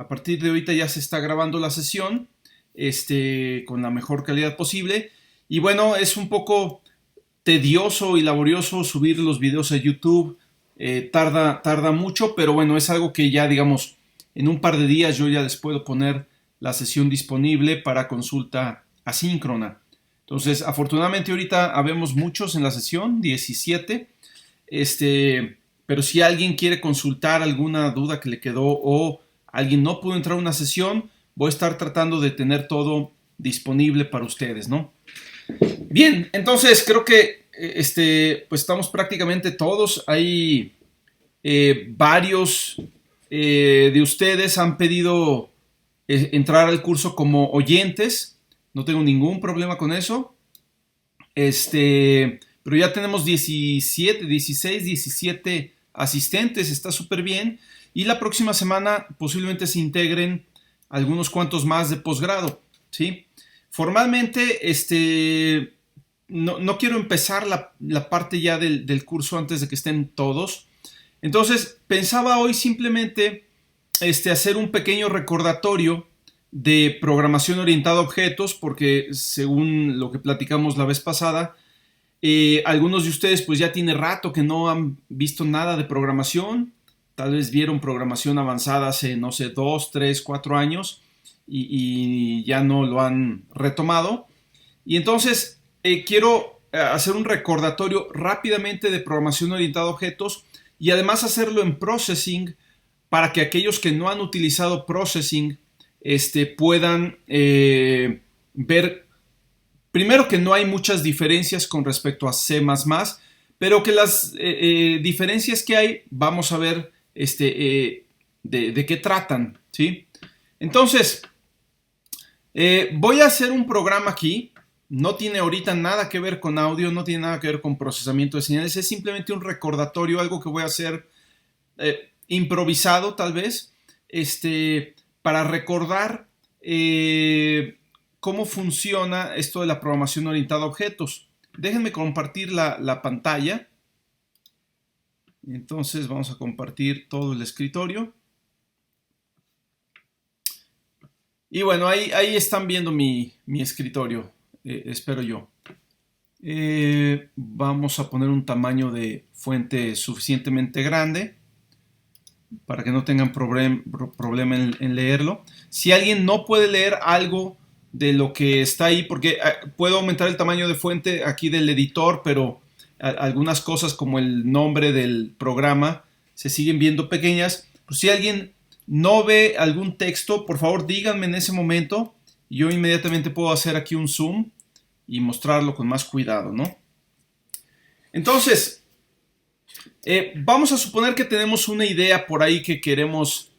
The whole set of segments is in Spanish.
A partir de ahorita ya se está grabando la sesión con la mejor calidad posible. Y bueno, es un poco tedioso y laborioso subir los videos a YouTube. Tarda mucho, pero bueno, es algo que ya, digamos, en un par de días yo ya les puedo poner la sesión disponible para consulta asíncrona. Entonces, afortunadamente ahorita habemos muchos en la sesión, 17. Pero si alguien quiere consultar alguna duda que le quedó o alguien no pudo entrar a una sesión, voy a estar tratando de tener todo disponible para ustedes, ¿no? Bien, entonces creo que pues estamos prácticamente todos. Hay varios de ustedes han pedido entrar al curso como oyentes. No tengo ningún problema con eso. Pero ya tenemos 17, 16, 17 asistentes, está súper bien. Y la próxima semana posiblemente se integren algunos cuantos más de posgrado, ¿sí? Formalmente, no quiero empezar la parte ya del curso antes de que estén todos. Entonces, pensaba hoy simplemente hacer un pequeño recordatorio de programación orientada a objetos, porque según lo que platicamos la vez pasada, algunos de ustedes pues ya tiene rato que no han visto nada de programación. Tal vez vieron programación avanzada hace, no sé, 2, 3, 4 años y ya no lo han retomado. Y entonces quiero hacer un recordatorio rápidamente de programación orientada a objetos y además hacerlo en Processing para que aquellos que no han utilizado Processing puedan ver. Primero, que no hay muchas diferencias con respecto a C++, pero que las diferencias que hay, vamos a ver de qué tratan, ¿sí? Entonces, voy a hacer un programa aquí. No tiene ahorita nada que ver con audio, no tiene nada que ver con procesamiento de señales. Es simplemente un recordatorio, algo que voy a hacer improvisado, tal vez, para recordar cómo funciona esto de la programación orientada a objetos. Déjenme compartir la pantalla. Entonces vamos a compartir todo el escritorio. Y bueno, ahí están viendo mi escritorio, espero yo. Vamos a poner un tamaño de fuente suficientemente grande para que no tengan problema en leerlo. Si alguien no puede leer algo de lo que está ahí, porque puedo aumentar el tamaño de fuente aquí del editor, pero algunas cosas como el nombre del programa se siguen viendo pequeñas. Pues si alguien no ve algún texto, por favor díganme en ese momento y yo inmediatamente puedo hacer aquí un zoom y mostrarlo con más cuidado, ¿no? Entonces, vamos a suponer que tenemos una idea por ahí que queremos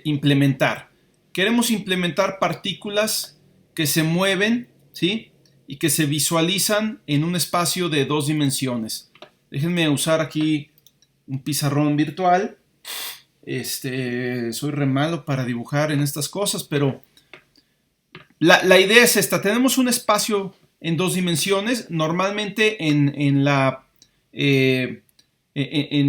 implementar. Queremos implementar partículas que se mueven, ¿sí? Y que se visualizan en un espacio de 2 dimensiones. Déjenme usar aquí un pizarrón virtual. Soy re malo para dibujar en estas cosas, pero la idea es esta. Tenemos un espacio en 2 dimensiones. Normalmente en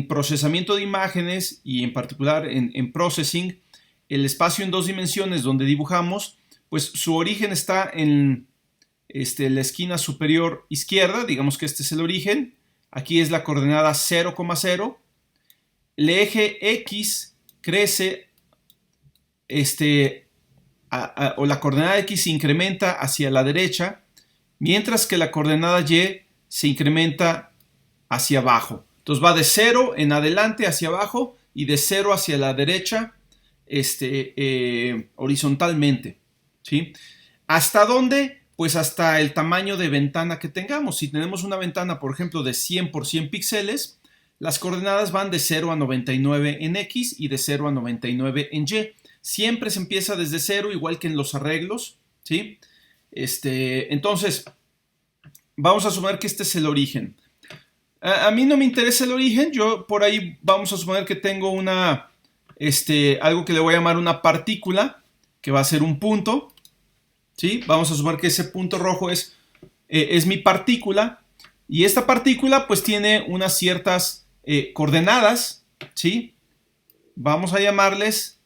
procesamiento de imágenes y en particular en processing, el espacio en 2 dimensiones donde dibujamos, pues su origen está en la esquina superior izquierda. Digamos que este es el origen. Aquí es la coordenada 0,0. El eje X crece, o la coordenada X se incrementa hacia la derecha, mientras que la coordenada Y se incrementa hacia abajo. Entonces va de 0 en adelante hacia abajo y de 0 hacia la derecha horizontalmente, ¿sí? ¿Hasta dónde? Pues hasta el tamaño de ventana que tengamos. Si tenemos una ventana, por ejemplo, de 100 por 100 píxeles, las coordenadas van de 0 a 99 en X y de 0 a 99 en Y. Siempre se empieza desde 0, igual que en los arreglos, ¿sí? Entonces, vamos a suponer que este es el origen. A mí no me interesa el origen. Yo por ahí vamos a suponer que tengo algo que le voy a llamar una partícula, que va a ser un punto, ¿sí? Vamos a suponer que ese punto rojo es mi partícula, y esta partícula pues tiene unas ciertas coordenadas, ¿sí? Vamos a llamarles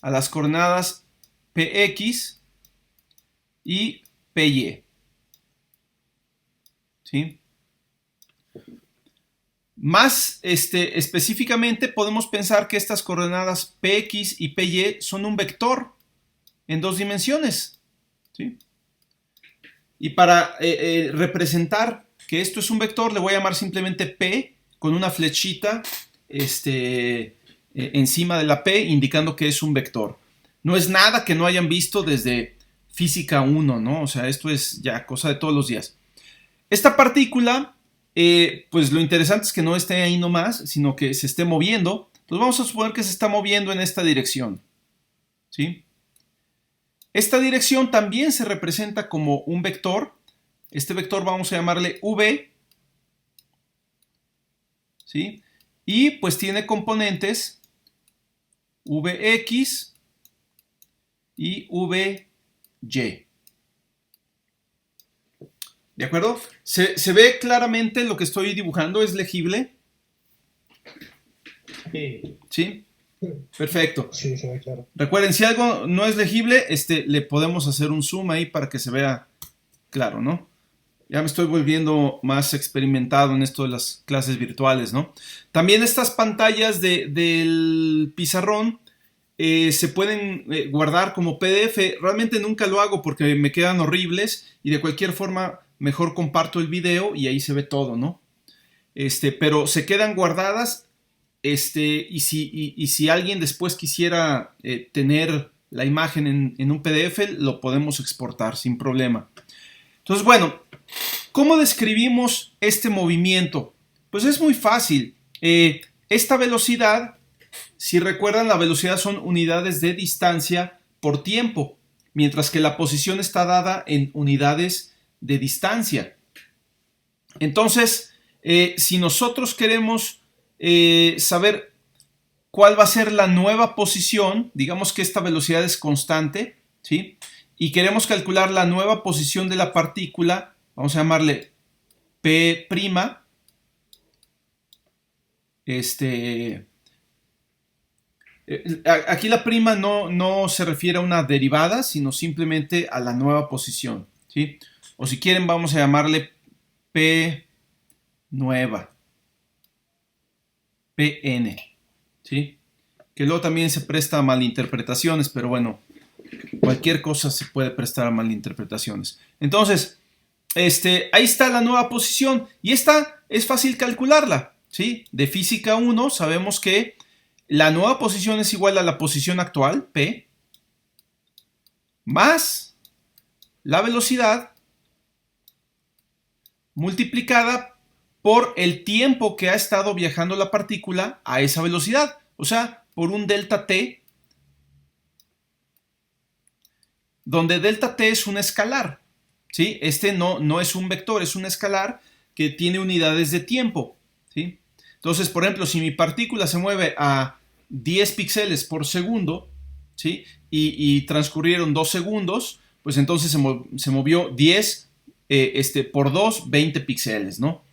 a las coordenadas Px y Py. ¿Sí? Más específicamente podemos pensar que estas coordenadas Px y Py son un vector en dos dimensiones. ¿Sí? Y para representar que esto es un vector, le voy a llamar simplemente P con una flechita encima de la P indicando que es un vector. No es nada que no hayan visto desde física 1, ¿no? O sea, esto es ya cosa de todos los días. Esta partícula, pues lo interesante es que no esté ahí nomás, sino que se esté moviendo. Entonces vamos a suponer que se está moviendo en esta dirección. ¿Sí? Esta dirección también se representa como un vector. Este vector vamos a llamarle V. ¿Sí? Y pues tiene componentes Vx y Vy. ¿De acuerdo? ¿Se ve claramente lo que estoy dibujando? ¿Es legible? Sí. ¿Sí? Perfecto. Sí, se ve claro. Recuerden, si algo no es legible, le podemos hacer un zoom ahí para que se vea claro, ¿no? Ya me estoy volviendo más experimentado en esto de las clases virtuales, ¿no? También estas pantallas del pizarrón se pueden guardar como PDF. Realmente nunca lo hago porque me quedan horribles y de cualquier forma mejor comparto el video y ahí se ve todo, ¿no? Pero se quedan guardadas y si alguien después quisiera tener la imagen en un PDF, lo podemos exportar sin problema. Entonces, bueno, ¿cómo describimos este movimiento? Pues es muy fácil. Esta velocidad, si recuerdan, la velocidad son unidades de distancia por tiempo, mientras que la posición está dada en unidades de distancia. Entonces, si nosotros queremos saber cuál va a ser la nueva posición, digamos que esta velocidad es constante, ¿sí? Y queremos calcular la nueva posición de la partícula, vamos a llamarle P'. Aquí la prima no se refiere a una derivada, sino simplemente a la nueva posición, ¿sí? O si quieren vamos a llamarle P nueva, Pn, ¿sí? Que luego también se presta a malinterpretaciones, pero bueno, cualquier cosa se puede prestar a malinterpretaciones. Entonces, ahí está la nueva posición y esta es fácil calcularla, ¿sí? De física 1 sabemos que la nueva posición es igual a la posición actual, P, más la velocidad multiplicada por el tiempo que ha estado viajando la partícula a esa velocidad, o sea, por un delta t, donde delta t es un escalar, ¿sí? No es un vector, es un escalar que tiene unidades de tiempo, ¿sí? Entonces, por ejemplo, si mi partícula se mueve a 10 píxeles por segundo, ¿sí? Y transcurrieron 2 segundos, pues entonces se movió 10 por 2, 20 píxeles, ¿no?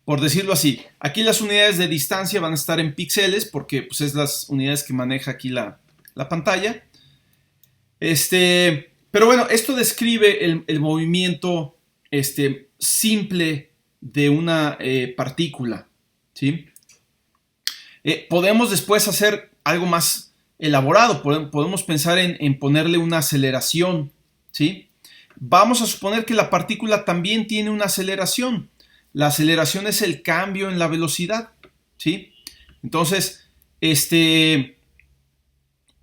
Por decirlo así. Aquí las unidades de distancia van a estar en píxeles porque pues, es las unidades que maneja aquí la pantalla. Pero bueno, esto describe el movimiento simple de una partícula, ¿sí? Podemos después hacer algo más elaborado. Podemos pensar en ponerle una aceleración, ¿sí? Vamos a suponer que la partícula también tiene una aceleración. La aceleración es el cambio en la velocidad, ¿sí? Entonces,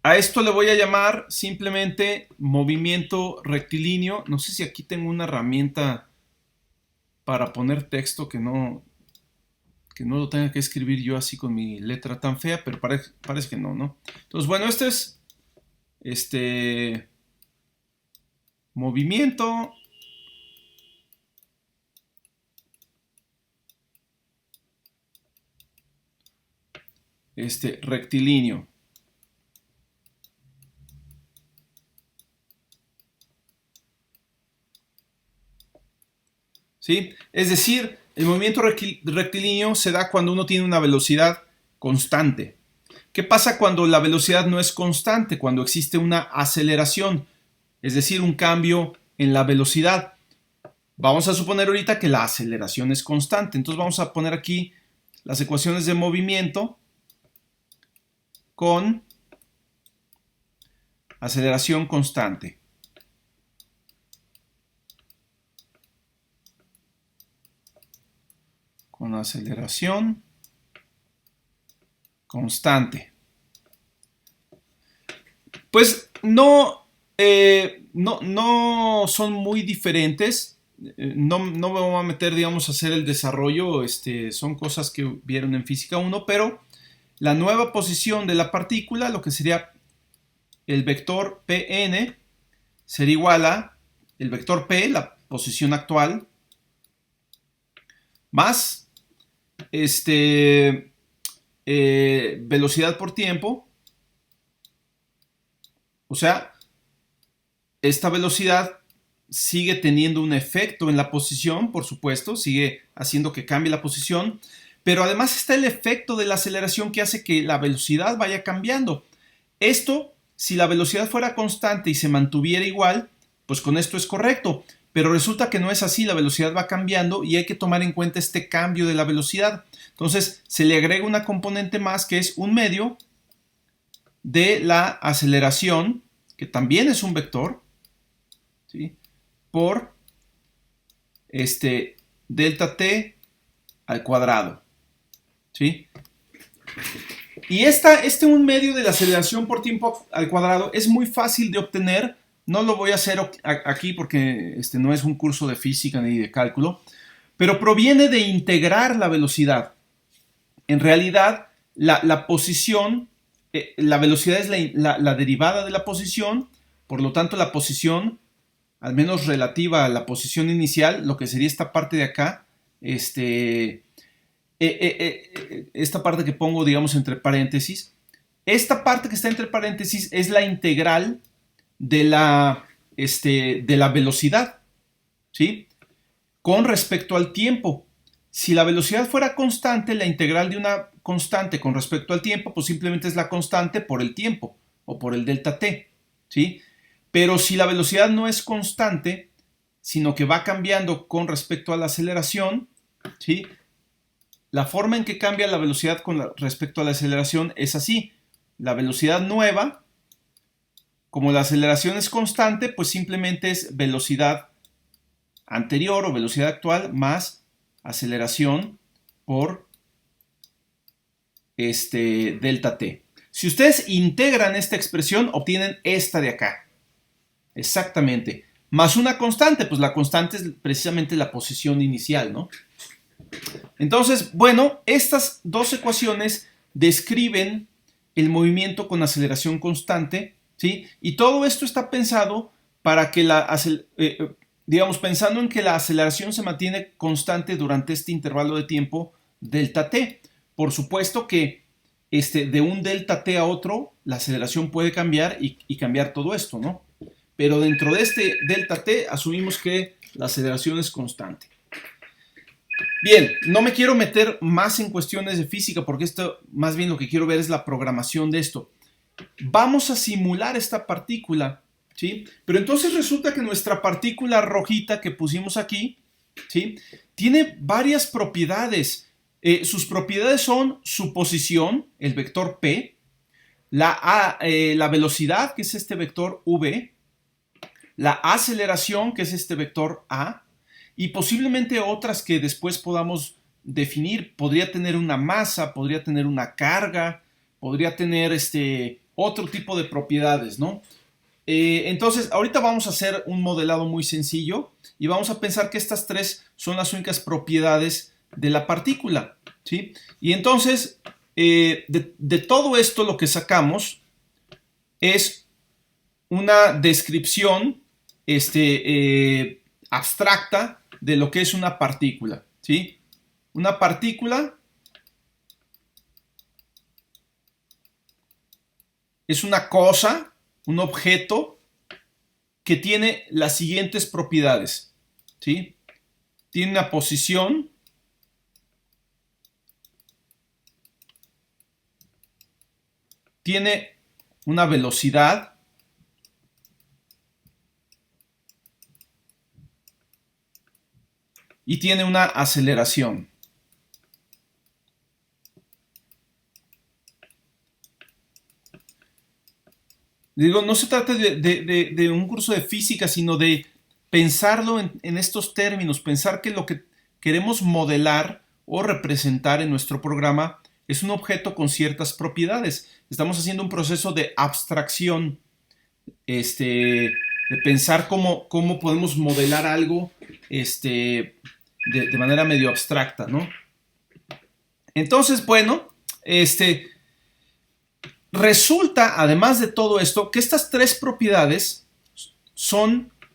a esto le voy a llamar simplemente movimiento rectilíneo. No sé si aquí tengo una herramienta para poner texto que no lo tenga que escribir yo así con mi letra tan fea, pero parece que no, ¿no? Entonces, bueno, este es movimiento rectilíneo. ¿Sí? Es decir, el movimiento rectilíneo se da cuando uno tiene una velocidad constante. ¿Qué pasa cuando la velocidad no es constante? Cuando existe una aceleración, es decir, un cambio en la velocidad. Vamos a suponer ahorita que la aceleración es constante. Entonces vamos a poner aquí las ecuaciones de movimiento con aceleración constante. Con aceleración constante. Pues no son muy diferentes. No me voy a meter, digamos, a hacer el desarrollo. Son cosas que vieron en física 1, pero la nueva posición de la partícula, lo que sería el vector Pn, sería igual a el vector P, la posición actual, más velocidad por tiempo. O sea, esta velocidad sigue teniendo un efecto en la posición, por supuesto, sigue haciendo que cambie la posición, pero además está el efecto de la aceleración que hace que la velocidad vaya cambiando. Esto, si la velocidad fuera constante y se mantuviera igual, pues con esto es correcto, pero resulta que no es así, la velocidad va cambiando y hay que tomar en cuenta este cambio de la velocidad. Entonces se le agrega una componente más que es un medio de la aceleración, que también es un vector, ¿sí?, por delta t al cuadrado, ¿sí? Y un medio de la aceleración por tiempo al cuadrado es muy fácil de obtener. No lo voy a hacer aquí porque no es un curso de física ni de cálculo, pero proviene de integrar la velocidad. En realidad, la posición, la velocidad es la derivada de la posición, por lo tanto la posición, al menos relativa a la posición inicial, lo que sería esta parte de acá, esta parte que pongo, digamos, entre paréntesis, esta parte que está entre paréntesis es la integral de la velocidad, ¿sí?, con respecto al tiempo. Si la velocidad fuera constante, la integral de una constante con respecto al tiempo, pues simplemente es la constante por el tiempo o por el delta t, ¿sí? Pero si la velocidad no es constante, sino que va cambiando con respecto a la aceleración, ¿sí?, la forma en que cambia la velocidad con respecto a la aceleración es así. La velocidad nueva, como la aceleración es constante, pues simplemente es velocidad anterior o velocidad actual más aceleración por delta t. Si ustedes integran esta expresión, obtienen esta de acá. Exactamente. Más una constante, pues la constante es precisamente la posición inicial, ¿no? Entonces, bueno, estas dos ecuaciones describen el movimiento con aceleración constante, ¿sí? Y todo esto está pensado para que digamos, pensando en que la aceleración se mantiene constante durante este intervalo de tiempo delta t. Por supuesto que de un delta t a otro, la aceleración puede cambiar y cambiar todo esto, ¿no? Pero dentro de este delta t asumimos que la aceleración es constante. Bien, no me quiero meter más en cuestiones de física porque esto, más bien lo que quiero ver es la programación de esto. Vamos a simular esta partícula, ¿sí? Pero entonces resulta que nuestra partícula rojita que pusimos aquí, ¿sí?, tiene varias propiedades. Sus propiedades son su posición, el vector P, la velocidad, que es este vector V, la aceleración, que es este vector A, y posiblemente otras que después podamos definir. Podría tener una masa, podría tener una carga, podría tener otro tipo de propiedades, ¿no? Entonces, ahorita vamos a hacer un modelado muy sencillo y vamos a pensar que estas tres son las únicas propiedades de la partícula, ¿sí? Y entonces, de todo esto lo que sacamos es una descripción abstracta de lo que es una partícula, ¿sí? Una partícula es una cosa, un objeto que tiene las siguientes propiedades, ¿sí? Tiene una posición, tiene una velocidad y tiene una aceleración. Digo, no se trata de un curso de física, sino de pensarlo en estos términos, pensar que lo que queremos modelar o representar en nuestro programa es un objeto con ciertas propiedades. Estamos haciendo un proceso de abstracción, de pensar cómo podemos modelar algo de manera medio abstracta, ¿no? Entonces, bueno, resulta, además de todo esto, que estas tres propiedades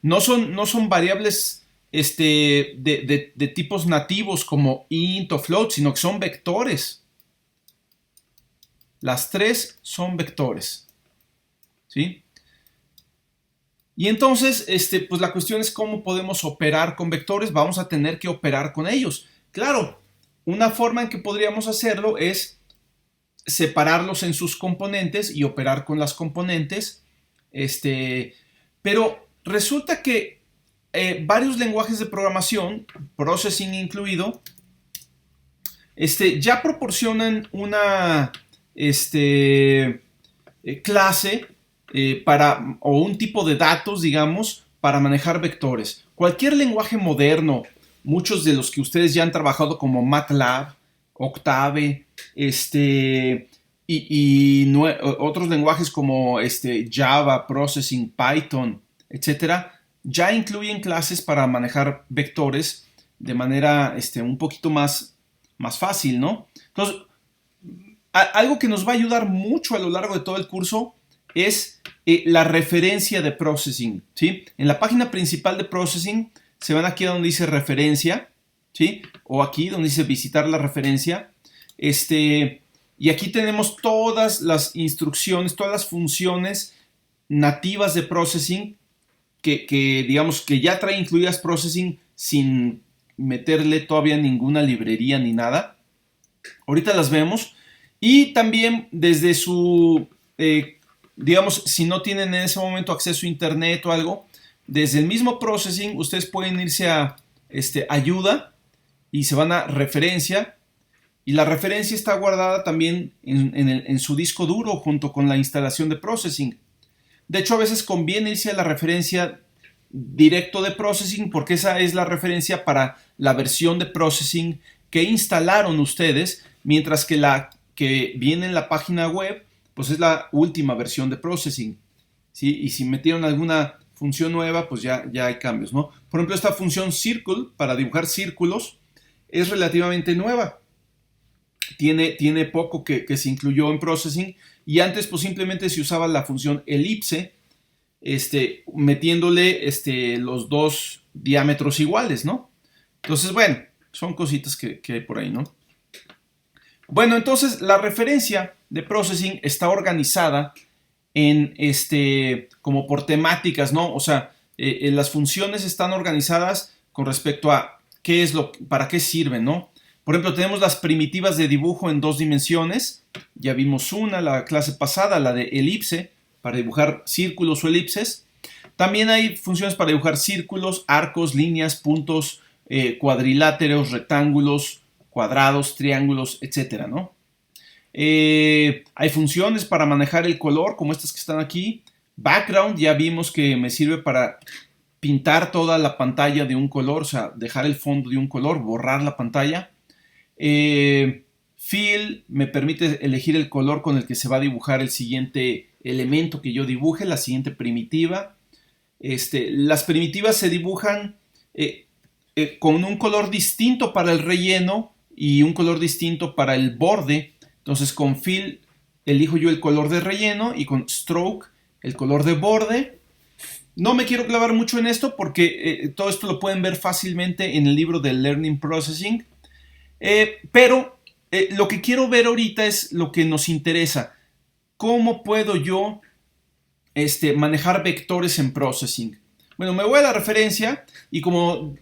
no son variables de tipos nativos como int o float, sino que son vectores. Las tres son vectores, ¿sí? Y entonces, pues la cuestión es cómo podemos operar con vectores. Vamos a tener que operar con ellos. Claro, una forma en que podríamos hacerlo es separarlos en sus componentes y operar con las componentes. Pero resulta que varios lenguajes de programación, Processing incluido, ya proporcionan una clase o un tipo de datos, digamos, para manejar vectores. Cualquier lenguaje moderno, muchos de los que ustedes ya han trabajado como MATLAB, Octave, otros lenguajes como Java, Processing, Python, etcétera, ya incluyen clases para manejar vectores de manera un poquito más fácil, ¿no? Entonces, algo que nos va a ayudar mucho a lo largo de todo el curso es la referencia de Processing, ¿sí? En la página principal de Processing se van aquí a donde dice referencia, ¿sí? O aquí donde dice visitar la referencia. Y aquí tenemos todas las instrucciones, todas las funciones nativas de Processing que digamos que ya trae incluidas Processing sin meterle todavía ninguna librería ni nada. Ahorita las vemos. Y también desde su, digamos, si no tienen en ese momento acceso a internet o algo, desde el mismo Processing ustedes pueden irse a ayuda y se van a referencia. Y la referencia está guardada también en su disco duro junto con la instalación de Processing. De hecho, a veces conviene irse a la referencia directo de Processing porque esa es la referencia para la versión de Processing que instalaron ustedes, mientras que la que viene en la página web pues es la última versión de Processing, ¿sí? Y si metieron alguna función nueva, pues ya hay cambios, ¿no? Por ejemplo, esta función circle para dibujar círculos es relativamente nueva. Tiene poco que se incluyó en Processing, y antes pues simplemente se usaba la función elipse, metiéndole los dos diámetros iguales, ¿no? Entonces, bueno, son cositas que hay por ahí, ¿no? Bueno, entonces la referencia de Processing está organizada en como por temáticas, ¿no? O sea, las funciones están organizadas con respecto a para qué sirven, ¿no? Por ejemplo, tenemos las primitivas de dibujo en 2 dimensiones. Ya vimos una, la clase pasada, la de elipse, para dibujar círculos o elipses. También hay funciones para dibujar círculos, arcos, líneas, puntos, cuadriláteros, rectángulos, cuadrados, triángulos, etcétera, ¿no? Hay funciones para manejar el color, como estas que están aquí. Background, ya vimos que me sirve para pintar toda la pantalla de un color, o sea, dejar el fondo de un color, borrar la pantalla. Fill me permite elegir el color con el que se va a dibujar el siguiente elemento que yo dibuje, la siguiente primitiva. Las primitivas se dibujan con un color distinto para el relleno y un color distinto para el borde. Entonces con Fill elijo yo el color de relleno y con Stroke el color de borde. No me quiero clavar mucho en esto porque todo esto lo pueden ver fácilmente en el libro de Learning Processing. Pero lo que quiero ver ahorita es lo que nos interesa. ¿Cómo puedo yo manejar vectores en Processing? Bueno, me voy a la referencia y como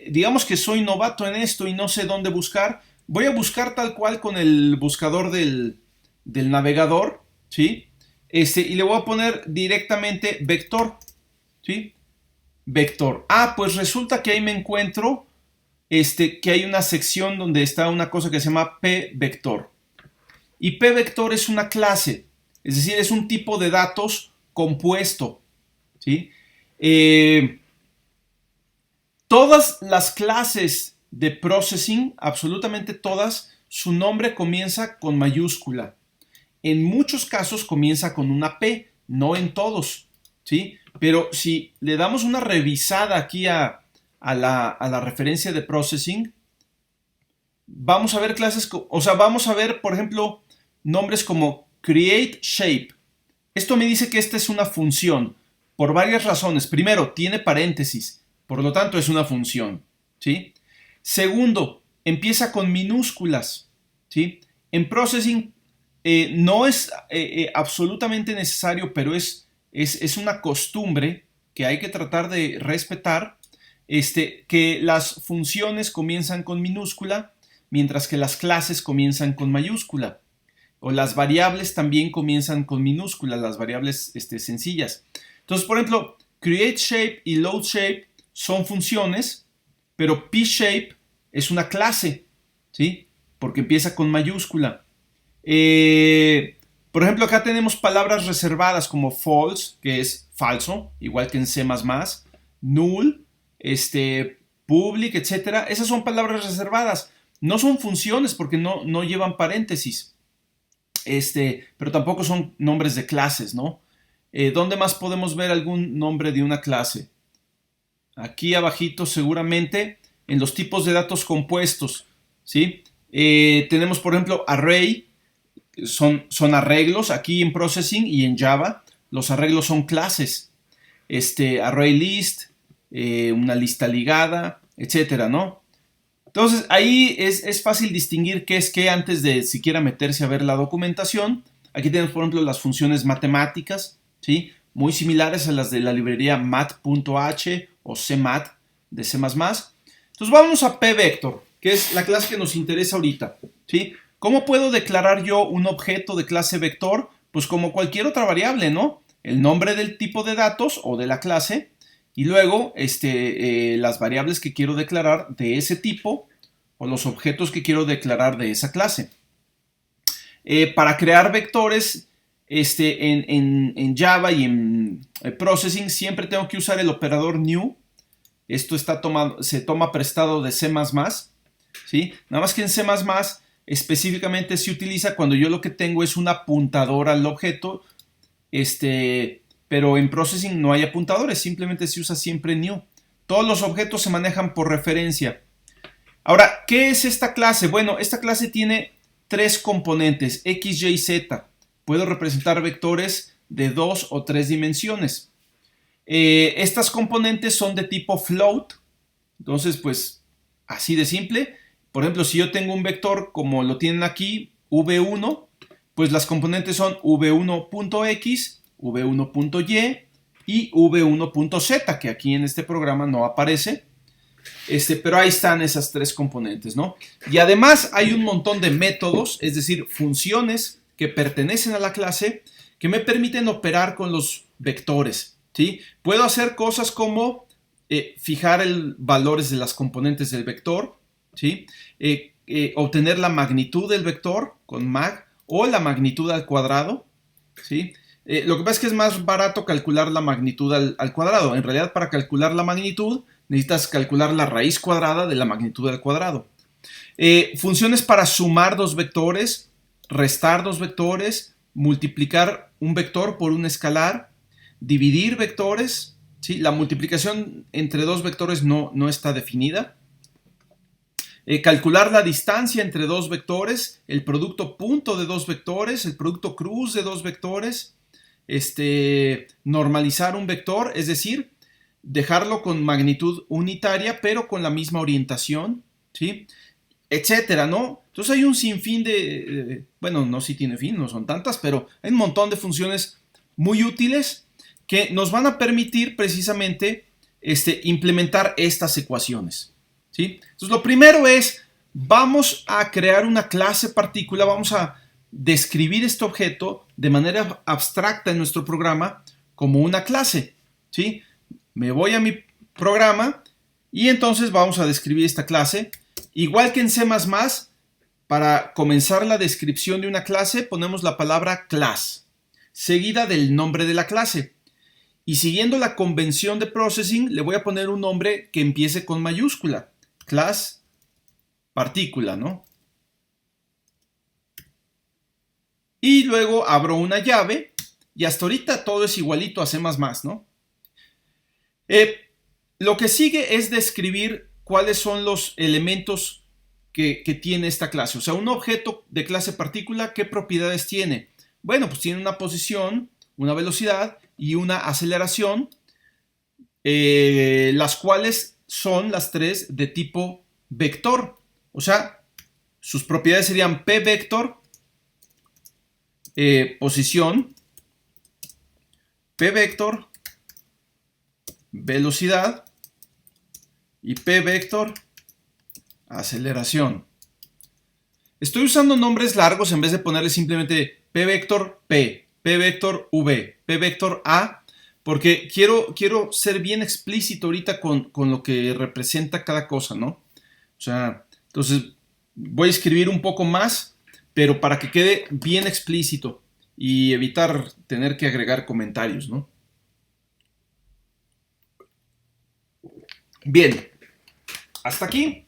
digamos que soy novato en esto y no sé dónde buscar, voy a buscar tal cual con el buscador del navegador, ¿sí? Y le voy a poner directamente vector, ¿sí? Vector. Pues resulta que ahí me encuentro que hay una sección donde está una cosa que se llama p-vector. Y p-vector es una clase, es decir, es un tipo de datos compuesto, ¿sí? Todas las clases de processing, absolutamente todas, su nombre comienza con mayúscula. En muchos casos comienza con una P, no en todos, ¿sí? Pero si le damos una revisada aquí a la referencia de processing, vamos a ver clases, o sea, vamos a ver, por ejemplo, nombres como create shape. Esto me dice que esta es una función por varias razones. Primero, tiene paréntesis, por lo tanto es una función, ¿sí? Segundo, empieza con minúsculas, ¿sí? En processing no es absolutamente necesario, pero es una costumbre que hay que tratar de respetar, que las funciones comienzan con minúscula, mientras que las clases comienzan con mayúscula. O las variables también comienzan con minúsculas, las variables sencillas. Entonces, por ejemplo, createShape y loadShape son funciones, pero pShape es una clase, ¿sí? Porque empieza con mayúscula. Por ejemplo, acá tenemos palabras reservadas como false, que es falso, igual que en C++, null, public, etc. Esas son palabras reservadas. No son funciones porque no llevan paréntesis. Pero tampoco son nombres de clases, ¿no? ¿Dónde más podemos ver algún nombre de una clase? Aquí abajito seguramente en los tipos de datos compuestos, ¿sí? Tenemos, por ejemplo, array, son arreglos aquí en processing y en Java. Los arreglos son clases. Array list, una lista ligada, etcétera, ¿no? Entonces ahí es fácil distinguir qué es qué antes de siquiera meterse a ver la documentación. Aquí tenemos, por ejemplo, las funciones matemáticas, ¿sí? Muy similares a las de la librería mat.h o cmat de C++. Entonces vamos a pvector, que es la clase que nos interesa ahorita, ¿sí? ¿Cómo puedo declarar yo un objeto de clase vector? Pues como cualquier otra variable, ¿no? El nombre del tipo de datos o de la clase y luego las variables que quiero declarar de ese tipo o los objetos que quiero declarar de esa clase. Para crear vectores en Java y en Processing siempre tengo que usar el operador new. Esto se toma prestado de C++, ¿sí? Nada más que en C++ específicamente se utiliza cuando yo lo que tengo es un apuntador al objeto, pero en Processing no hay apuntadores, simplemente se usa siempre new. Todos los objetos se manejan por referencia. Ahora, ¿qué es esta clase? Bueno, esta clase tiene tres componentes, x, y, z. Puedo representar vectores de 2 o 3 dimensiones. Estas componentes son de tipo float. Entonces, pues, así de simple. Por ejemplo, si yo tengo un vector como lo tienen aquí, v1, pues las componentes son v1.x, v1.y y v1.z, que aquí en este programa no aparece. Pero ahí están esas tres componentes, ¿no? Y además hay un montón de métodos, es decir, funciones que pertenecen a la clase que me permiten operar con los vectores, ¿sí? Puedo hacer cosas como fijar valores de las componentes del vector, ¿sí? Obtener la magnitud del vector con mag o la magnitud al cuadrado, ¿sí? Lo que pasa es que es más barato calcular la magnitud al cuadrado. En realidad, para calcular la magnitud necesitas calcular la raíz cuadrada de la magnitud al cuadrado. Funciones para sumar dos vectores, restar dos vectores, multiplicar un vector por un escalar, dividir vectores, ¿sí? La multiplicación entre dos vectores no está definida. Calcular la distancia entre dos vectores, el producto punto de dos vectores, el producto cruz de dos vectores, normalizar un vector, es decir, dejarlo con magnitud unitaria, pero con la misma orientación, ¿sí? Etcétera, ¿no? Entonces hay un sinfín bueno, no si tiene fin, no son tantas, pero hay un montón de funciones muy útiles que nos van a permitir precisamente implementar estas ecuaciones, ¿sí? Entonces lo primero es, vamos a crear una clase partícula, vamos a describir este objeto de manera abstracta en nuestro programa como una clase, ¿sí? Me voy a mi programa y entonces vamos a describir esta clase. Igual que en C++, para comenzar la descripción de una clase ponemos la palabra class, seguida del nombre de la clase. Y siguiendo la convención de processing, le voy a poner un nombre que empiece con mayúscula. Class partícula, ¿no? Y luego abro una llave y hasta ahorita todo es igualito a C++, ¿no? Lo que sigue es describir cuáles son los elementos que tiene esta clase. O sea, un objeto de clase partícula, ¿qué propiedades tiene? Bueno, pues tiene una posición, una velocidad y una aceleración, las cuales son las tres de tipo vector. O sea, sus propiedades serían p vector, posición, p vector, velocidad y p vector, aceleración. Estoy usando nombres largos en vez de ponerle simplemente p vector p, p vector v, p vector a, porque quiero ser bien explícito ahorita con lo que representa cada cosa, ¿no? O sea, entonces voy a escribir un poco más, pero para que quede bien explícito y evitar tener que agregar comentarios, ¿no? Bien, hasta aquí,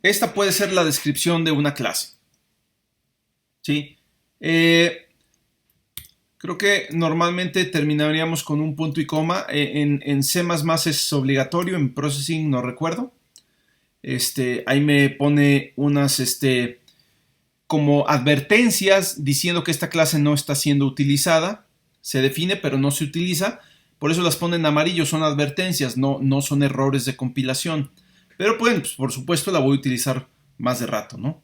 esta puede ser la descripción de una clase. ¿Sí? Creo que normalmente terminaríamos con un punto y coma. En C++ es obligatorio, en Processing no recuerdo. Ahí me pone unas como advertencias diciendo que esta clase no está siendo utilizada. Se define, pero no se utiliza. Por eso las pone en amarillo, son advertencias, no son errores de compilación. Pero pues, por supuesto la voy a utilizar más de rato, ¿no?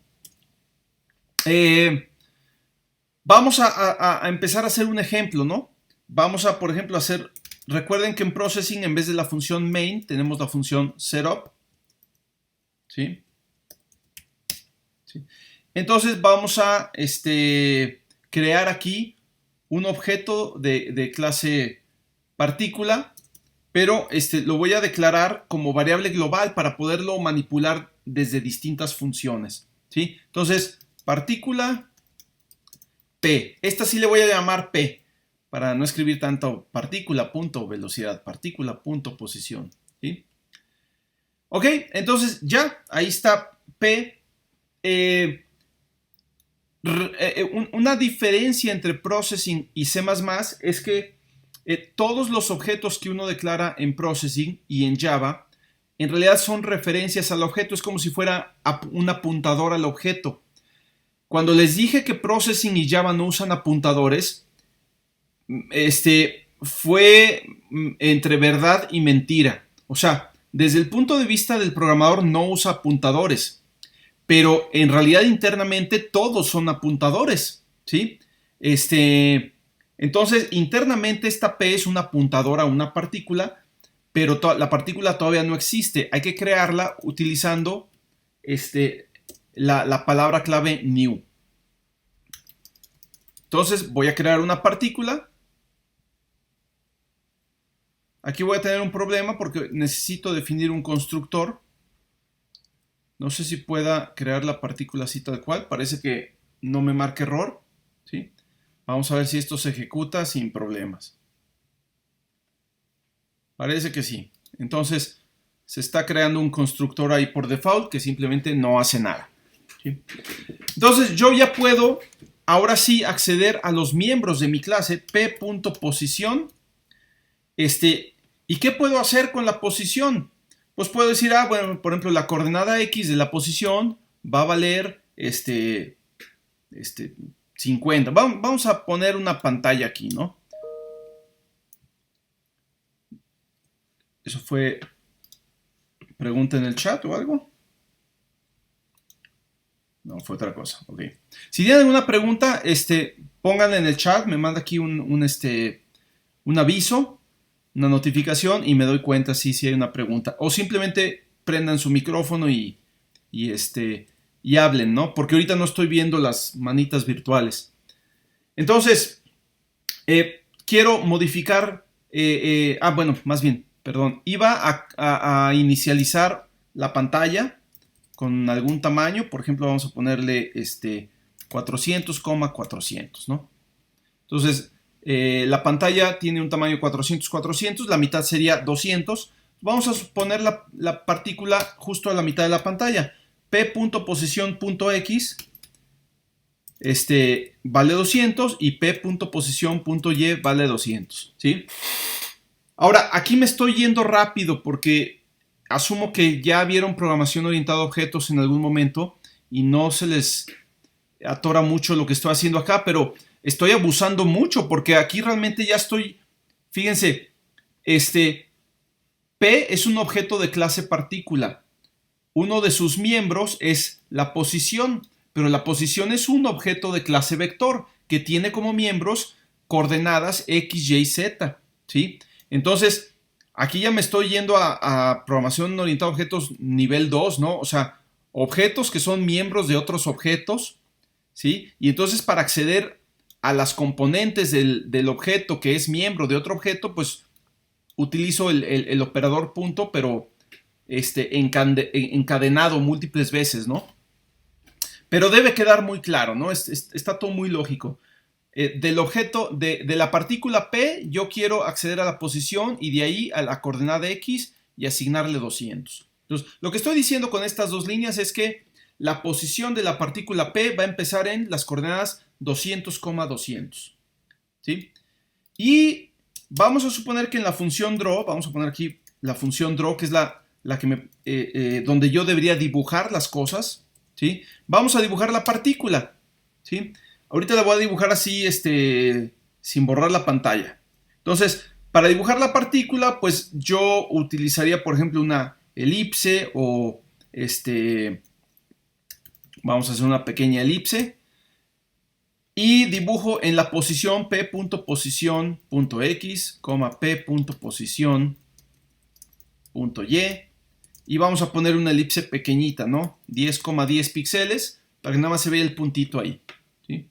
Vamos a empezar a hacer un ejemplo, ¿no? Vamos a, por ejemplo, hacer... Recuerden que en Processing, en vez de la función main, tenemos la función setup. ¿Sí? ¿Sí? Entonces vamos a crear aquí un objeto de clase partícula, pero lo voy a declarar como variable global para poderlo manipular desde distintas funciones. ¿Sí? Entonces, partícula P. Esta sí le voy a llamar P, para no escribir tanto partícula punto velocidad, partícula punto posición. ¿Sí? Ok, entonces ya, ahí está P. Una diferencia entre Processing y C++ es que todos los objetos que uno declara en Processing y en Java en realidad son referencias al objeto, es como si fuera un apuntador al objeto. Cuando les dije que Processing y Java no usan apuntadores, fue entre verdad y mentira. O sea, desde el punto de vista del programador no usa apuntadores, pero en realidad internamente todos son apuntadores, ¿sí? Entonces, internamente esta P es un apuntador a una partícula, pero la partícula todavía no existe. Hay que crearla utilizando la palabra clave new. Entonces voy a crear una partícula. Aquí voy a tener un problema porque necesito definir un constructor. No sé si pueda crear la partícula así tal cual. Parece que no me marca error. ¿Sí? Vamos a ver si esto se ejecuta sin problemas. Parece que sí. Entonces se está creando un constructor ahí por default que simplemente no hace nada. ¿Sí? Entonces yo ya puedo ahora sí acceder a los miembros de mi clase p.posición. ¿Y qué puedo hacer con la posición? Pues puedo decir, bueno, por ejemplo, la coordenada x de la posición va a valer 50. Vamos a poner una pantalla aquí, ¿no? ¿Eso fue pregunta en el chat o algo? No, fue otra cosa. Ok. Si tienen alguna pregunta, pónganla en el chat. Me manda aquí un aviso, una notificación y me doy cuenta si hay una pregunta. O simplemente prendan su micrófono y hablen, ¿no? Porque ahorita no estoy viendo las manitas virtuales. Entonces, quiero modificar, bueno, más bien, perdón, iba a inicializar la pantalla con algún tamaño, por ejemplo, vamos a ponerle 400,400, ¿no? Entonces, la pantalla tiene un tamaño 400,400, la mitad sería 200. Vamos a poner la partícula justo a la mitad de la pantalla. P.posición.x vale 200 y P.posición.y vale 200, ¿sí? Ahora, aquí me estoy yendo rápido porque asumo que ya vieron programación orientada a objetos en algún momento y no se les atora mucho lo que estoy haciendo acá, pero estoy abusando mucho porque aquí realmente ya estoy, fíjense, P es un objeto de clase partícula. Uno de sus miembros es la posición, pero la posición es un objeto de clase vector que tiene como miembros coordenadas X, Y, Z, ¿sí? Entonces, aquí ya me estoy yendo a programación orientada a objetos nivel 2, ¿no? O sea, objetos que son miembros de otros objetos, ¿sí? Y entonces para acceder a las componentes del objeto que es miembro de otro objeto, pues utilizo el operador punto, pero encadenado múltiples veces, ¿no? Pero debe quedar muy claro, ¿no? Está todo muy lógico. Del objeto, de la partícula P, yo quiero acceder a la posición y de ahí a la coordenada X y asignarle 200. Entonces, lo que estoy diciendo con estas dos líneas es que la posición de la partícula P va a empezar en las coordenadas 200,200. ¿Sí? Y vamos a suponer que en la función draw, vamos a poner aquí la función draw, que es la que donde yo debería dibujar las cosas, ¿sí? Vamos a dibujar la partícula, ¿sí? Ahorita la voy a dibujar así, sin borrar la pantalla. Entonces, para dibujar la partícula, pues yo utilizaría, por ejemplo, una elipse o vamos a hacer una pequeña elipse y dibujo en la posición P.posición.x, P.posición.y y vamos a poner una elipse pequeñita, ¿no? 10,10 píxeles para que nada más se vea el puntito ahí, ¿sí?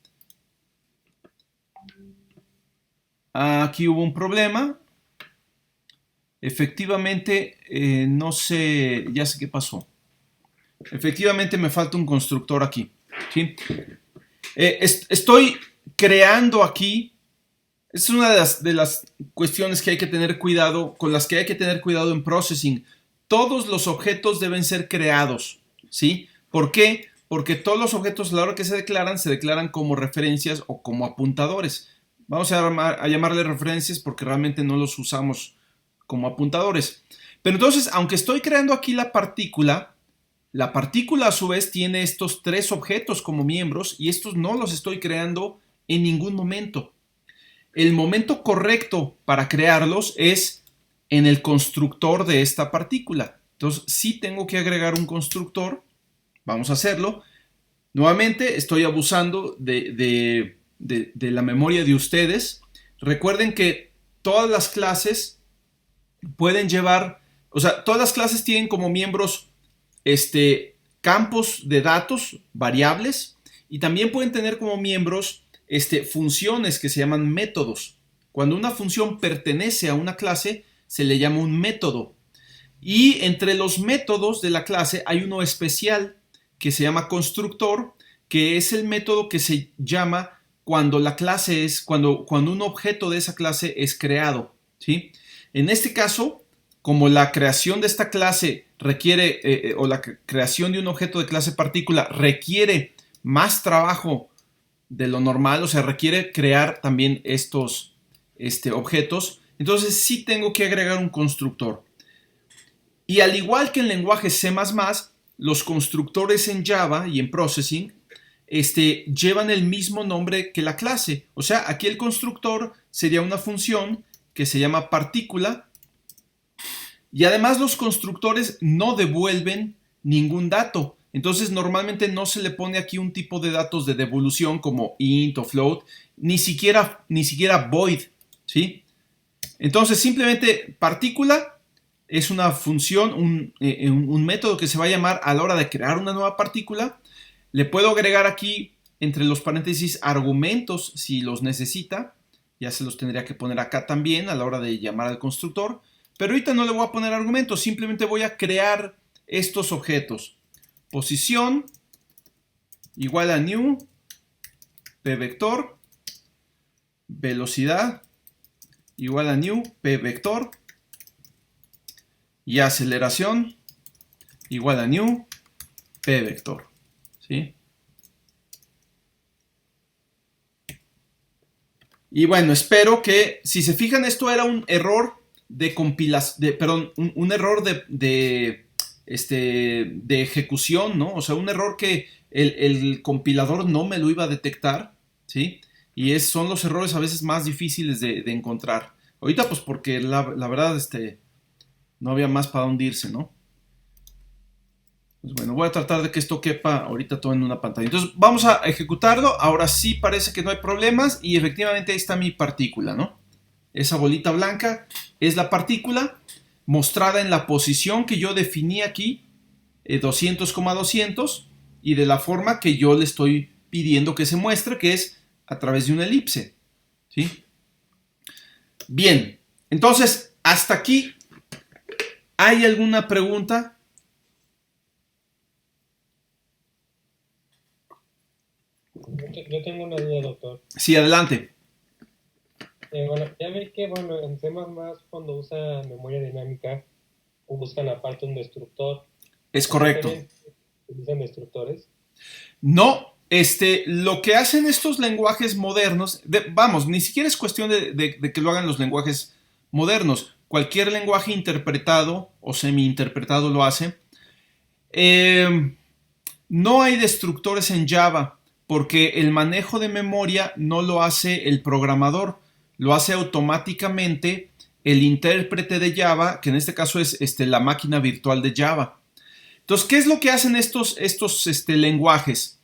Aquí hubo un problema. Efectivamente, no sé, ya sé qué pasó. Efectivamente me falta un constructor aquí, ¿sí? Estoy creando aquí, es una de las cuestiones que hay que tener cuidado, con las que hay que tener cuidado en processing. Todos los objetos deben ser creados, ¿sí? ¿Por qué? Porque todos los objetos a la hora que se declaran como referencias o como apuntadores. Vamos a llamarle referencias porque realmente no los usamos como apuntadores. Pero entonces, aunque estoy creando aquí la partícula a su vez tiene estos tres objetos como miembros y estos no los estoy creando en ningún momento. El momento correcto para crearlos es en el constructor de esta partícula. Entonces, sí tengo que agregar un constructor. Vamos a hacerlo. Nuevamente, estoy abusando de la memoria de ustedes. Recuerden que todas las clases pueden llevar, o sea, todas las clases tienen como miembros campos de datos, variables, y también pueden tener como miembros funciones que se llaman métodos. Cuando una función pertenece a una clase, se le llama un método. Y entre los métodos de la clase hay uno especial que se llama constructor, que es el método que se llama cuando la clase es, cuando un objeto de esa clase es creado, ¿sí? En este caso, como la creación de esta clase requiere, o la creación de un objeto de clase partícula requiere más trabajo de lo normal, o sea, requiere crear también estos objetos, entonces sí tengo que agregar un constructor. Y al igual que en lenguaje C++, los constructores en Java y en Processing llevan el mismo nombre que la clase. O sea, aquí el constructor sería una función que se llama partícula. Y además los constructores no devuelven ningún dato. Entonces normalmente no se le pone aquí un tipo de datos de devolución como int o float, ni siquiera void, ¿sí? Entonces simplemente partícula es una función, un método que se va a llamar a la hora de crear una nueva partícula. Le puedo agregar aquí entre los paréntesis argumentos si los necesita. Ya se los tendría que poner acá también a la hora de llamar al constructor. Pero ahorita no le voy a poner argumentos, simplemente voy a crear estos objetos. Posición igual a new p vector. Velocidad igual a new p vector. Y aceleración igual a new p vector. ¿Sí? Y bueno, espero que, si se fijan, esto era un error de compilación, perdón, un error de ejecución, ¿no? O sea, un error que el compilador no me lo iba a detectar, ¿sí? Y son los errores a veces más difíciles de encontrar. Ahorita, pues porque la verdad, no había más para hundirse, ¿no? Pues bueno, voy a tratar de que esto quepa ahorita todo en una pantalla. Entonces vamos a ejecutarlo. Ahora sí parece que no hay problemas y efectivamente ahí está mi partícula, ¿no? Esa bolita blanca es la partícula mostrada en la posición que yo definí aquí, 200,200, y de la forma que yo le estoy pidiendo que se muestre, que es a través de una elipse, ¿sí? Bien, entonces hasta aquí, ¿hay alguna pregunta? Yo tengo una duda, doctor. Sí, adelante. Bueno, ya ve que, bueno, en C++ cuando usa memoria dinámica, buscan aparte un destructor. Es ¿Aquí correcto. también utilizan destructores? No, lo que hacen estos lenguajes modernos, vamos, ni siquiera es cuestión de que lo hagan los lenguajes modernos. Cualquier lenguaje interpretado o semi-interpretado lo hace. No hay destructores en Java porque el manejo de memoria no lo hace el programador, lo hace automáticamente el intérprete de Java, que en este caso es la máquina virtual de Java. Entonces, ¿qué es lo que hacen estos lenguajes?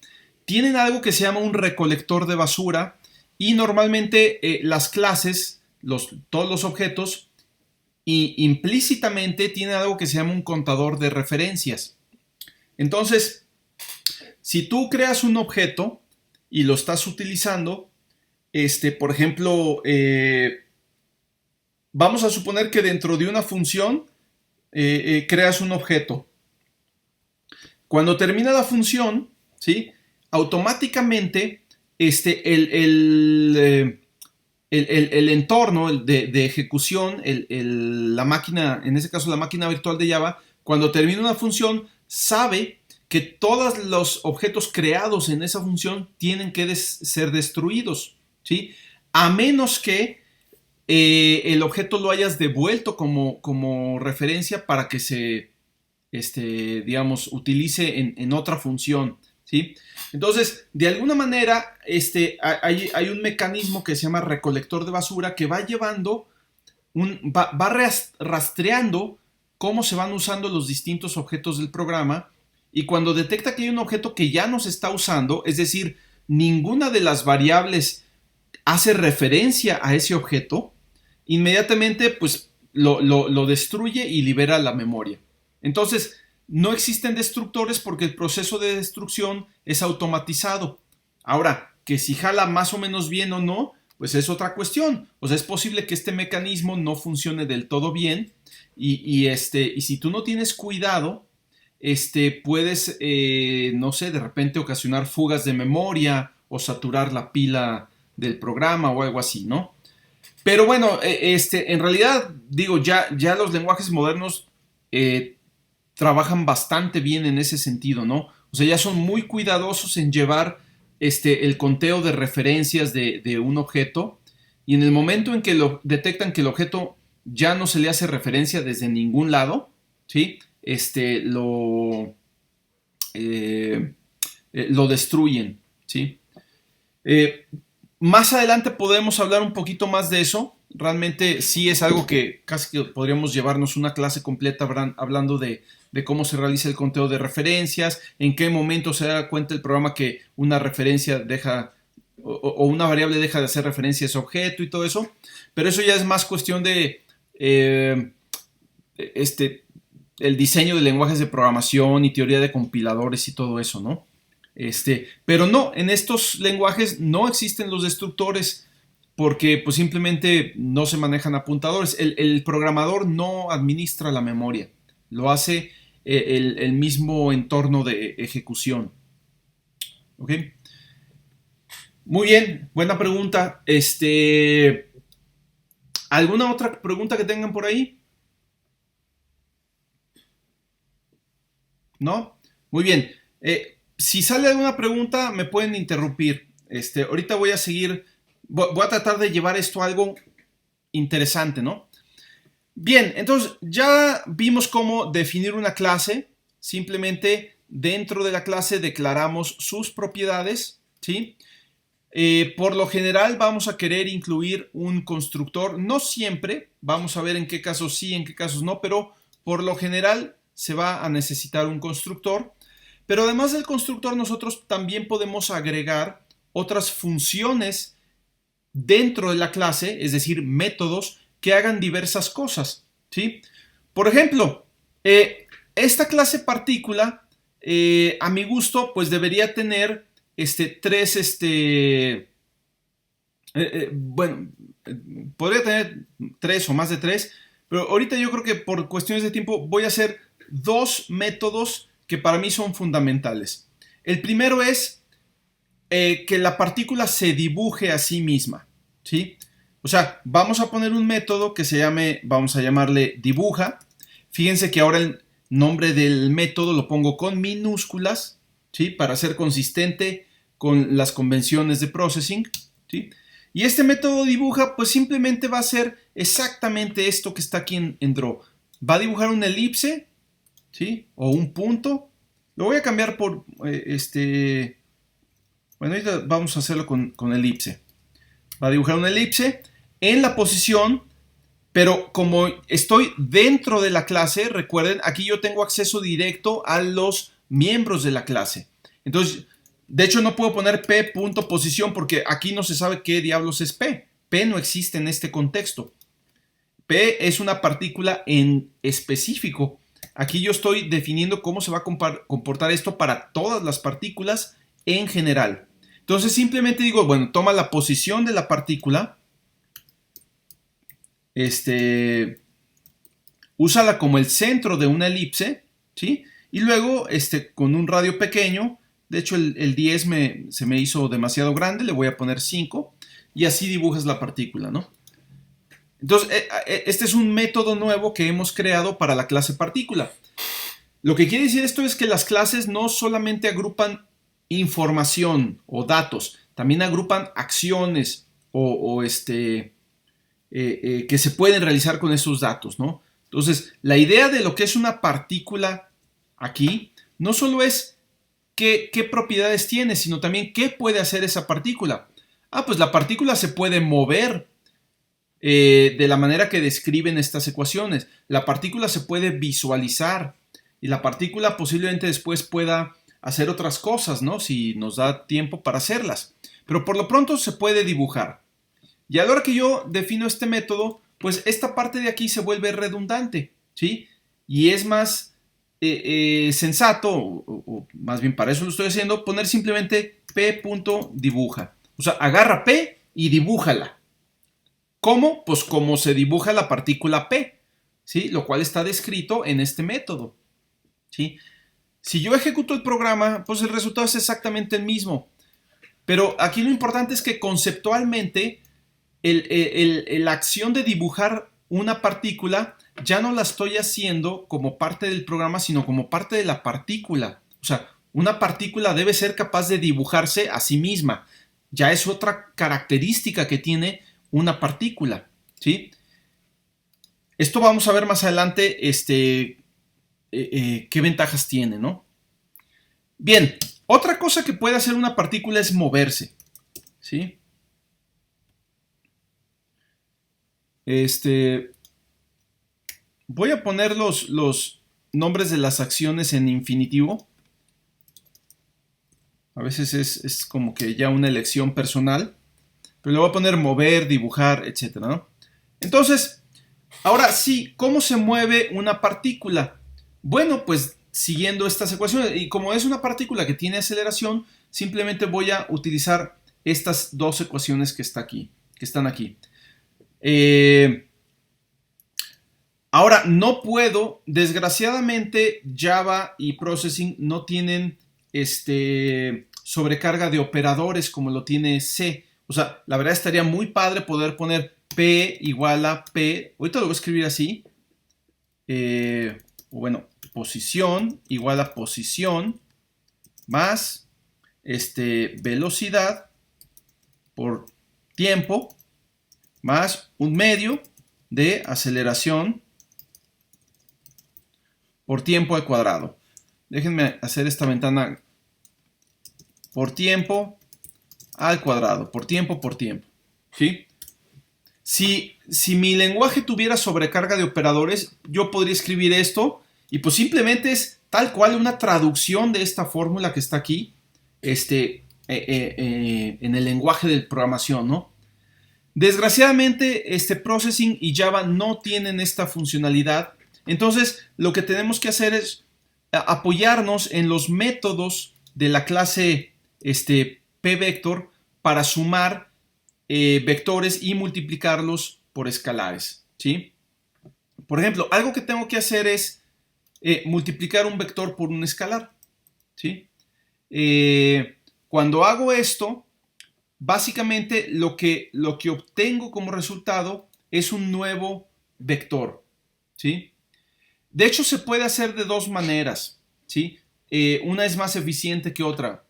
Tienen algo que se llama un recolector de basura y normalmente las clases, todos los objetos, implícitamente tienen algo que se llama un contador de referencias. Entonces, si tú creas un objeto y lo estás utilizando, por ejemplo, vamos a suponer que dentro de una función creas un objeto. Cuando termina la función, ¿sí? Automáticamente el entorno de ejecución, la máquina, en este caso la máquina virtual de Java, cuando termina una función, sabe que todos los objetos creados en esa función tienen que ser destruidos, ¿sí? A menos que el objeto lo hayas devuelto como referencia para que se, digamos, utilice en otra función, ¿sí? Entonces, de alguna manera, hay un mecanismo que se llama recolector de basura que va llevando, va rastreando cómo se van usando los distintos objetos del programa, y cuando detecta que hay un objeto que ya no se está usando, es decir, ninguna de las variables hace referencia a ese objeto, inmediatamente pues lo destruye y libera la memoria. Entonces, no existen destructores porque el proceso de destrucción es automatizado. Ahora, que si jala más o menos bien o no, pues es otra cuestión. O sea, es posible que este mecanismo no funcione del todo bien y si tú no tienes cuidado, puedes, no sé, de repente ocasionar fugas de memoria o saturar la pila del programa o algo así, ¿no? Pero bueno, en realidad, digo, ya los lenguajes modernos trabajan bastante bien en ese sentido, ¿no? O sea, ya son muy cuidadosos en llevar el conteo de referencias de un objeto, y en el momento en que detectan que el objeto ya no se le hace referencia desde ningún lado, ¿sí? Lo destruyen, ¿sí? Más adelante podemos hablar un poquito más de eso. Realmente sí es algo que casi que podríamos llevarnos una clase completa hablando de cómo se realiza el conteo de referencias, en qué momento se da cuenta el programa que una referencia deja o una variable deja de hacer referencia a ese objeto y todo eso. Pero eso ya es más cuestión de el diseño de lenguajes de programación y teoría de compiladores y todo eso, ¿no? Pero no, en estos lenguajes no existen los destructores. porque pues simplemente no se manejan apuntadores. El programador no administra la memoria, lo hace el mismo entorno de ejecución. ¿Ok? Muy bien, buena pregunta. ¿Alguna otra pregunta que tengan por ahí? ¿No? Muy bien. Si sale alguna pregunta, me pueden interrumpir. Ahorita voy a seguir. Voy a tratar de llevar esto a algo interesante, ¿no? Bien, entonces ya vimos cómo definir una clase. Simplemente dentro de la clase declaramos sus propiedades, ¿sí? Por lo general vamos a querer incluir un constructor. No siempre, vamos a ver en qué casos sí, en qué casos no, pero por lo general se va a necesitar un constructor. Pero además del constructor, nosotros también podemos agregar otras funciones dentro de la clase, es decir, métodos que hagan diversas cosas, ¿sí? Por ejemplo, esta clase partícula, a mi gusto, pues debería tener tres, bueno, podría tener 3 o más de 3, pero ahorita yo creo que por cuestiones de tiempo voy a hacer 2 métodos que para mí son fundamentales. El primero es que la partícula se dibuje a sí misma, ¿sí? O sea, vamos a poner un método que se llame, vamos a llamarle dibuja. Fíjense que ahora el nombre del método lo pongo con minúsculas, ¿sí? Para ser consistente con las convenciones de processing, ¿sí? Y este método dibuja, pues simplemente va a hacer exactamente esto que está aquí en Draw. Va a dibujar una elipse, ¿sí? O un punto. Lo voy a cambiar por Bueno, ahorita vamos a hacerlo con elipse. Va a dibujar una elipse en la posición, pero como estoy dentro de la clase, recuerden, aquí yo tengo acceso directo a los miembros de la clase. Entonces, de hecho no puedo poner p.posición porque aquí no se sabe qué diablos es p. P no existe en este contexto. P es una partícula en específico. Aquí yo estoy definiendo cómo se va a comportar esto para todas las partículas en general. Entonces simplemente digo, bueno, toma la posición de la partícula, úsala como el centro de una elipse, ¿sí? Y luego, con un radio pequeño, de hecho el 10 se me hizo demasiado grande, le voy a poner 5, y así dibujas la partícula, ¿no? Entonces, este es un método nuevo que hemos creado para la clase partícula. Lo que quiere decir esto es que las clases no solamente agrupan información o datos, también agrupan acciones que se pueden realizar con esos datos, ¿no? Entonces, la idea de lo que es una partícula aquí no solo es qué propiedades tiene, sino también qué puede hacer esa partícula. Pues la partícula se puede mover de la manera que describen estas ecuaciones. La partícula se puede visualizar y la partícula posiblemente después pueda hacer otras cosas, ¿no? Si nos da tiempo para hacerlas. Pero por lo pronto se puede dibujar. Y a la hora que yo defino este método, pues esta parte de aquí se vuelve redundante, ¿sí? Y es más sensato, o más bien para eso lo estoy haciendo, poner simplemente p.dibuja. O sea, agarra p y dibújala. ¿Cómo? Pues como se dibuja la partícula p, ¿sí? Lo cual está descrito en este método, ¿sí? Si yo ejecuto el programa, pues el resultado es exactamente el mismo. Pero aquí lo importante es que conceptualmente la acción de dibujar una partícula ya no la estoy haciendo como parte del programa, sino como parte de la partícula. O sea, una partícula debe ser capaz de dibujarse a sí misma. Ya es otra característica que tiene una partícula, ¿sí? Esto vamos a ver más adelante qué ventajas tiene, ¿no? Bien, otra cosa que puede hacer una partícula es moverse, ¿sí? Voy a poner los nombres de las acciones en infinitivo. A veces es como que ya una elección personal. Pero le voy a poner mover, dibujar, etc., ¿no? Entonces, ahora sí, ¿cómo se mueve una partícula? Bueno, pues siguiendo estas ecuaciones. Y como es una partícula que tiene aceleración, simplemente voy a utilizar estas dos ecuaciones que está aquí. que están aquí. Ahora, no puedo, desgraciadamente Java y Processing no tienen sobrecarga de operadores como lo tiene C. O sea, la verdad estaría muy padre poder poner P igual a P. Ahorita lo voy a escribir así. Bueno, posición igual a posición más velocidad por tiempo más un medio de aceleración por tiempo al cuadrado. Déjenme hacer esta ventana por tiempo al cuadrado, por tiempo, ¿sí? Si mi lenguaje tuviera sobrecarga de operadores, yo podría escribir esto y pues simplemente es tal cual una traducción de esta fórmula que está aquí en el lenguaje de programación, ¿no? Desgraciadamente, Processing y Java no tienen esta funcionalidad. Entonces, lo que tenemos que hacer es apoyarnos en los métodos de la clase pvector para sumar vectores y multiplicarlos por escalares, ¿sí? Por ejemplo, algo que tengo que hacer es multiplicar un vector por un escalar, ¿sí? Cuando hago esto, básicamente lo que obtengo como resultado es un nuevo vector, ¿sí? De hecho, se puede hacer de dos maneras, ¿sí? Una es más eficiente que otra.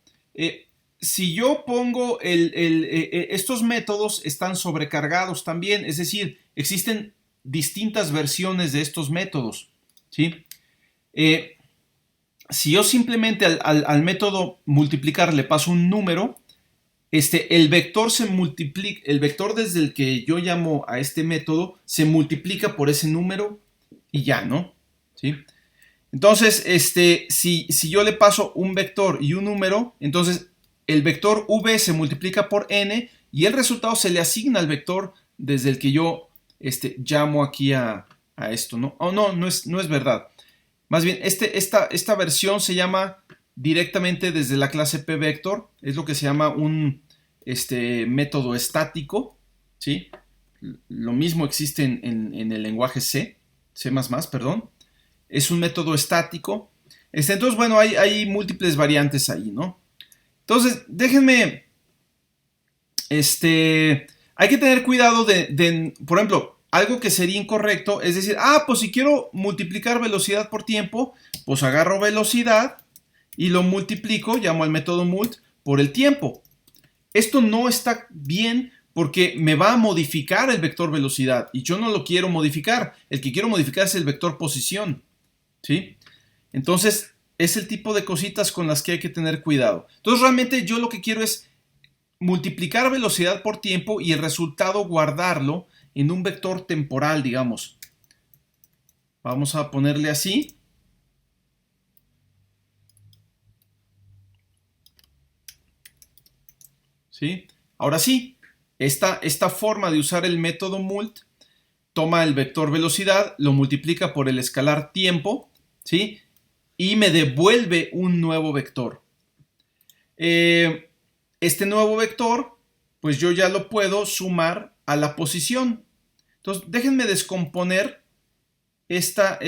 Si yo pongo estos métodos están sobrecargados también, es decir, existen distintas versiones de estos métodos, ¿sí? Si yo simplemente al método multiplicar le paso un número, el vector se multiplica, el vector desde el que yo llamo a este método se multiplica por ese número y ya, ¿no? ¿Sí? Entonces, si yo le paso un vector y un número, entonces el vector v se multiplica por n y el resultado se le asigna al vector desde el que yo llamo aquí a esto, ¿no? Oh, no es verdad. Más bien, esta versión se llama directamente desde la clase pvector, es lo que se llama un método estático, ¿sí? Lo mismo existe en el lenguaje C++, perdón. Es un método estático. Entonces, bueno, hay múltiples variantes ahí, ¿no? Entonces, déjenme, hay que tener cuidado por ejemplo, algo que sería incorrecto es decir, pues si quiero multiplicar velocidad por tiempo, pues agarro velocidad y lo multiplico, llamo al método mult, por el tiempo. Esto no está bien porque me va a modificar el vector velocidad y yo no lo quiero modificar. El que quiero modificar es el vector posición, ¿sí? Entonces, es el tipo de cositas con las que hay que tener cuidado. Entonces, realmente yo lo que quiero es multiplicar velocidad por tiempo y el resultado guardarlo en un vector temporal, digamos. Vamos a ponerle así. ¿Sí? Ahora sí, esta forma de usar el método mult toma el vector velocidad, lo multiplica por el escalar tiempo, ¿sí? Y me devuelve un nuevo vector. Este nuevo vector, pues yo ya lo puedo sumar a la posición. Entonces, déjenme descomponer ahorita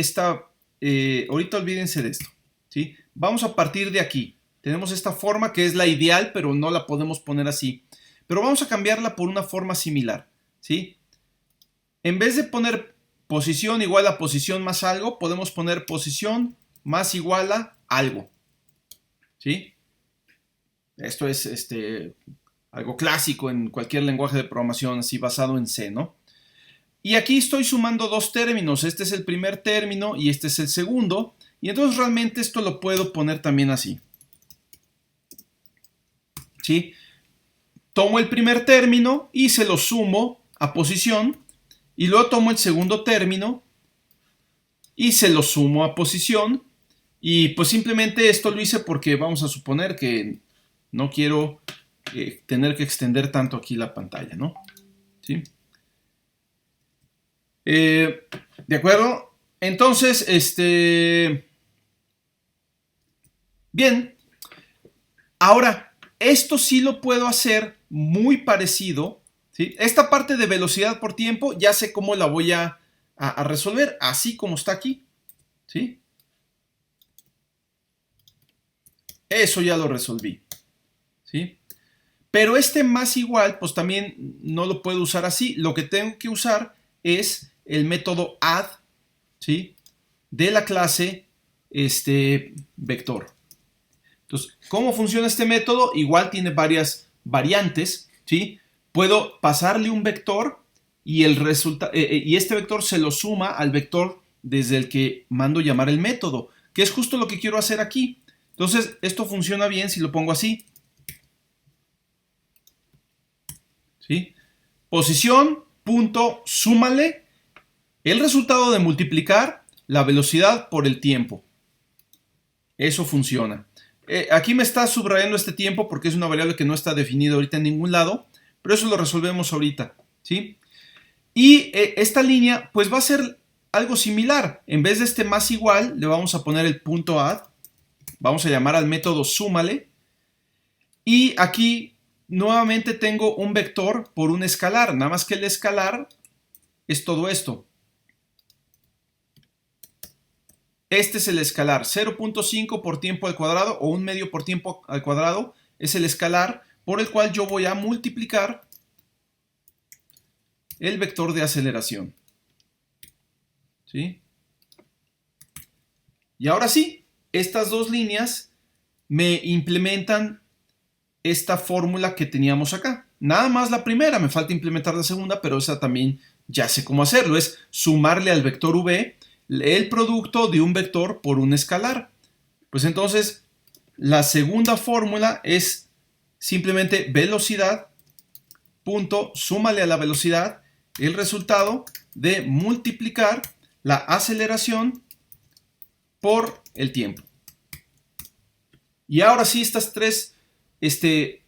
olvídense de esto, ¿sí? Vamos a partir de aquí. Tenemos esta forma que es la ideal, pero no la podemos poner así. Pero vamos a cambiarla por una forma similar, ¿sí? En vez de poner posición igual a posición más algo, podemos poner posición más igual a algo, ¿sí? Esto es algo clásico en cualquier lenguaje de programación así basado en C, ¿no? Y aquí estoy sumando dos términos. Este es el primer término y este es el segundo. Y entonces realmente esto lo puedo poner también así, ¿sí? Tomo el primer término y se lo sumo a posición. Y luego tomo el segundo término y se lo sumo a posición. Y pues simplemente esto lo hice porque vamos a suponer que no quiero tener que extender tanto aquí la pantalla, ¿no? ¿Sí? ¿De acuerdo? Entonces, bien. Ahora, esto sí lo puedo hacer muy parecido ¿Sí? Esta parte de velocidad por tiempo ya sé cómo la voy a resolver, así como está aquí. ¿Sí? Eso ya lo resolví. ¿Sí? Pero este más igual, pues también no lo puedo usar así. Lo que tengo que usar es el método add, ¿sí? De la clase vector. Entonces, ¿cómo funciona este método? Igual tiene varias variantes, ¿sí? Puedo pasarle un vector y, y este vector se lo suma al vector desde el que mando llamar el método, que es justo lo que quiero hacer aquí. Entonces, esto funciona bien si lo pongo así. ¿Sí? Posición, punto, súmale el resultado de multiplicar la velocidad por el tiempo. Eso funciona. Aquí me está subrayando este tiempo porque es una variable que no está definida ahorita en ningún lado, pero eso lo resolvemos ahorita, ¿sí? Y esta línea pues va a ser algo similar. En vez de este más igual, le vamos a poner el punto add. Vamos a llamar al método súmale. Y aquí nuevamente tengo un vector por un escalar, nada más que el escalar es todo esto. Este es el escalar, 0.5 por tiempo al cuadrado o 1/2 por tiempo al cuadrado es el escalar por el cual yo voy a multiplicar el vector de aceleración. ¿Sí? Y ahora sí, estas dos líneas me implementan esta fórmula que teníamos acá. Nada más la primera, me falta implementar la segunda, pero esa también ya sé cómo hacerlo. Es sumarle al vector v el producto de un vector por un escalar. Pues entonces, la segunda fórmula es simplemente velocidad punto súmale a la velocidad el resultado de multiplicar la aceleración por el tiempo. Y ahora sí, estas tres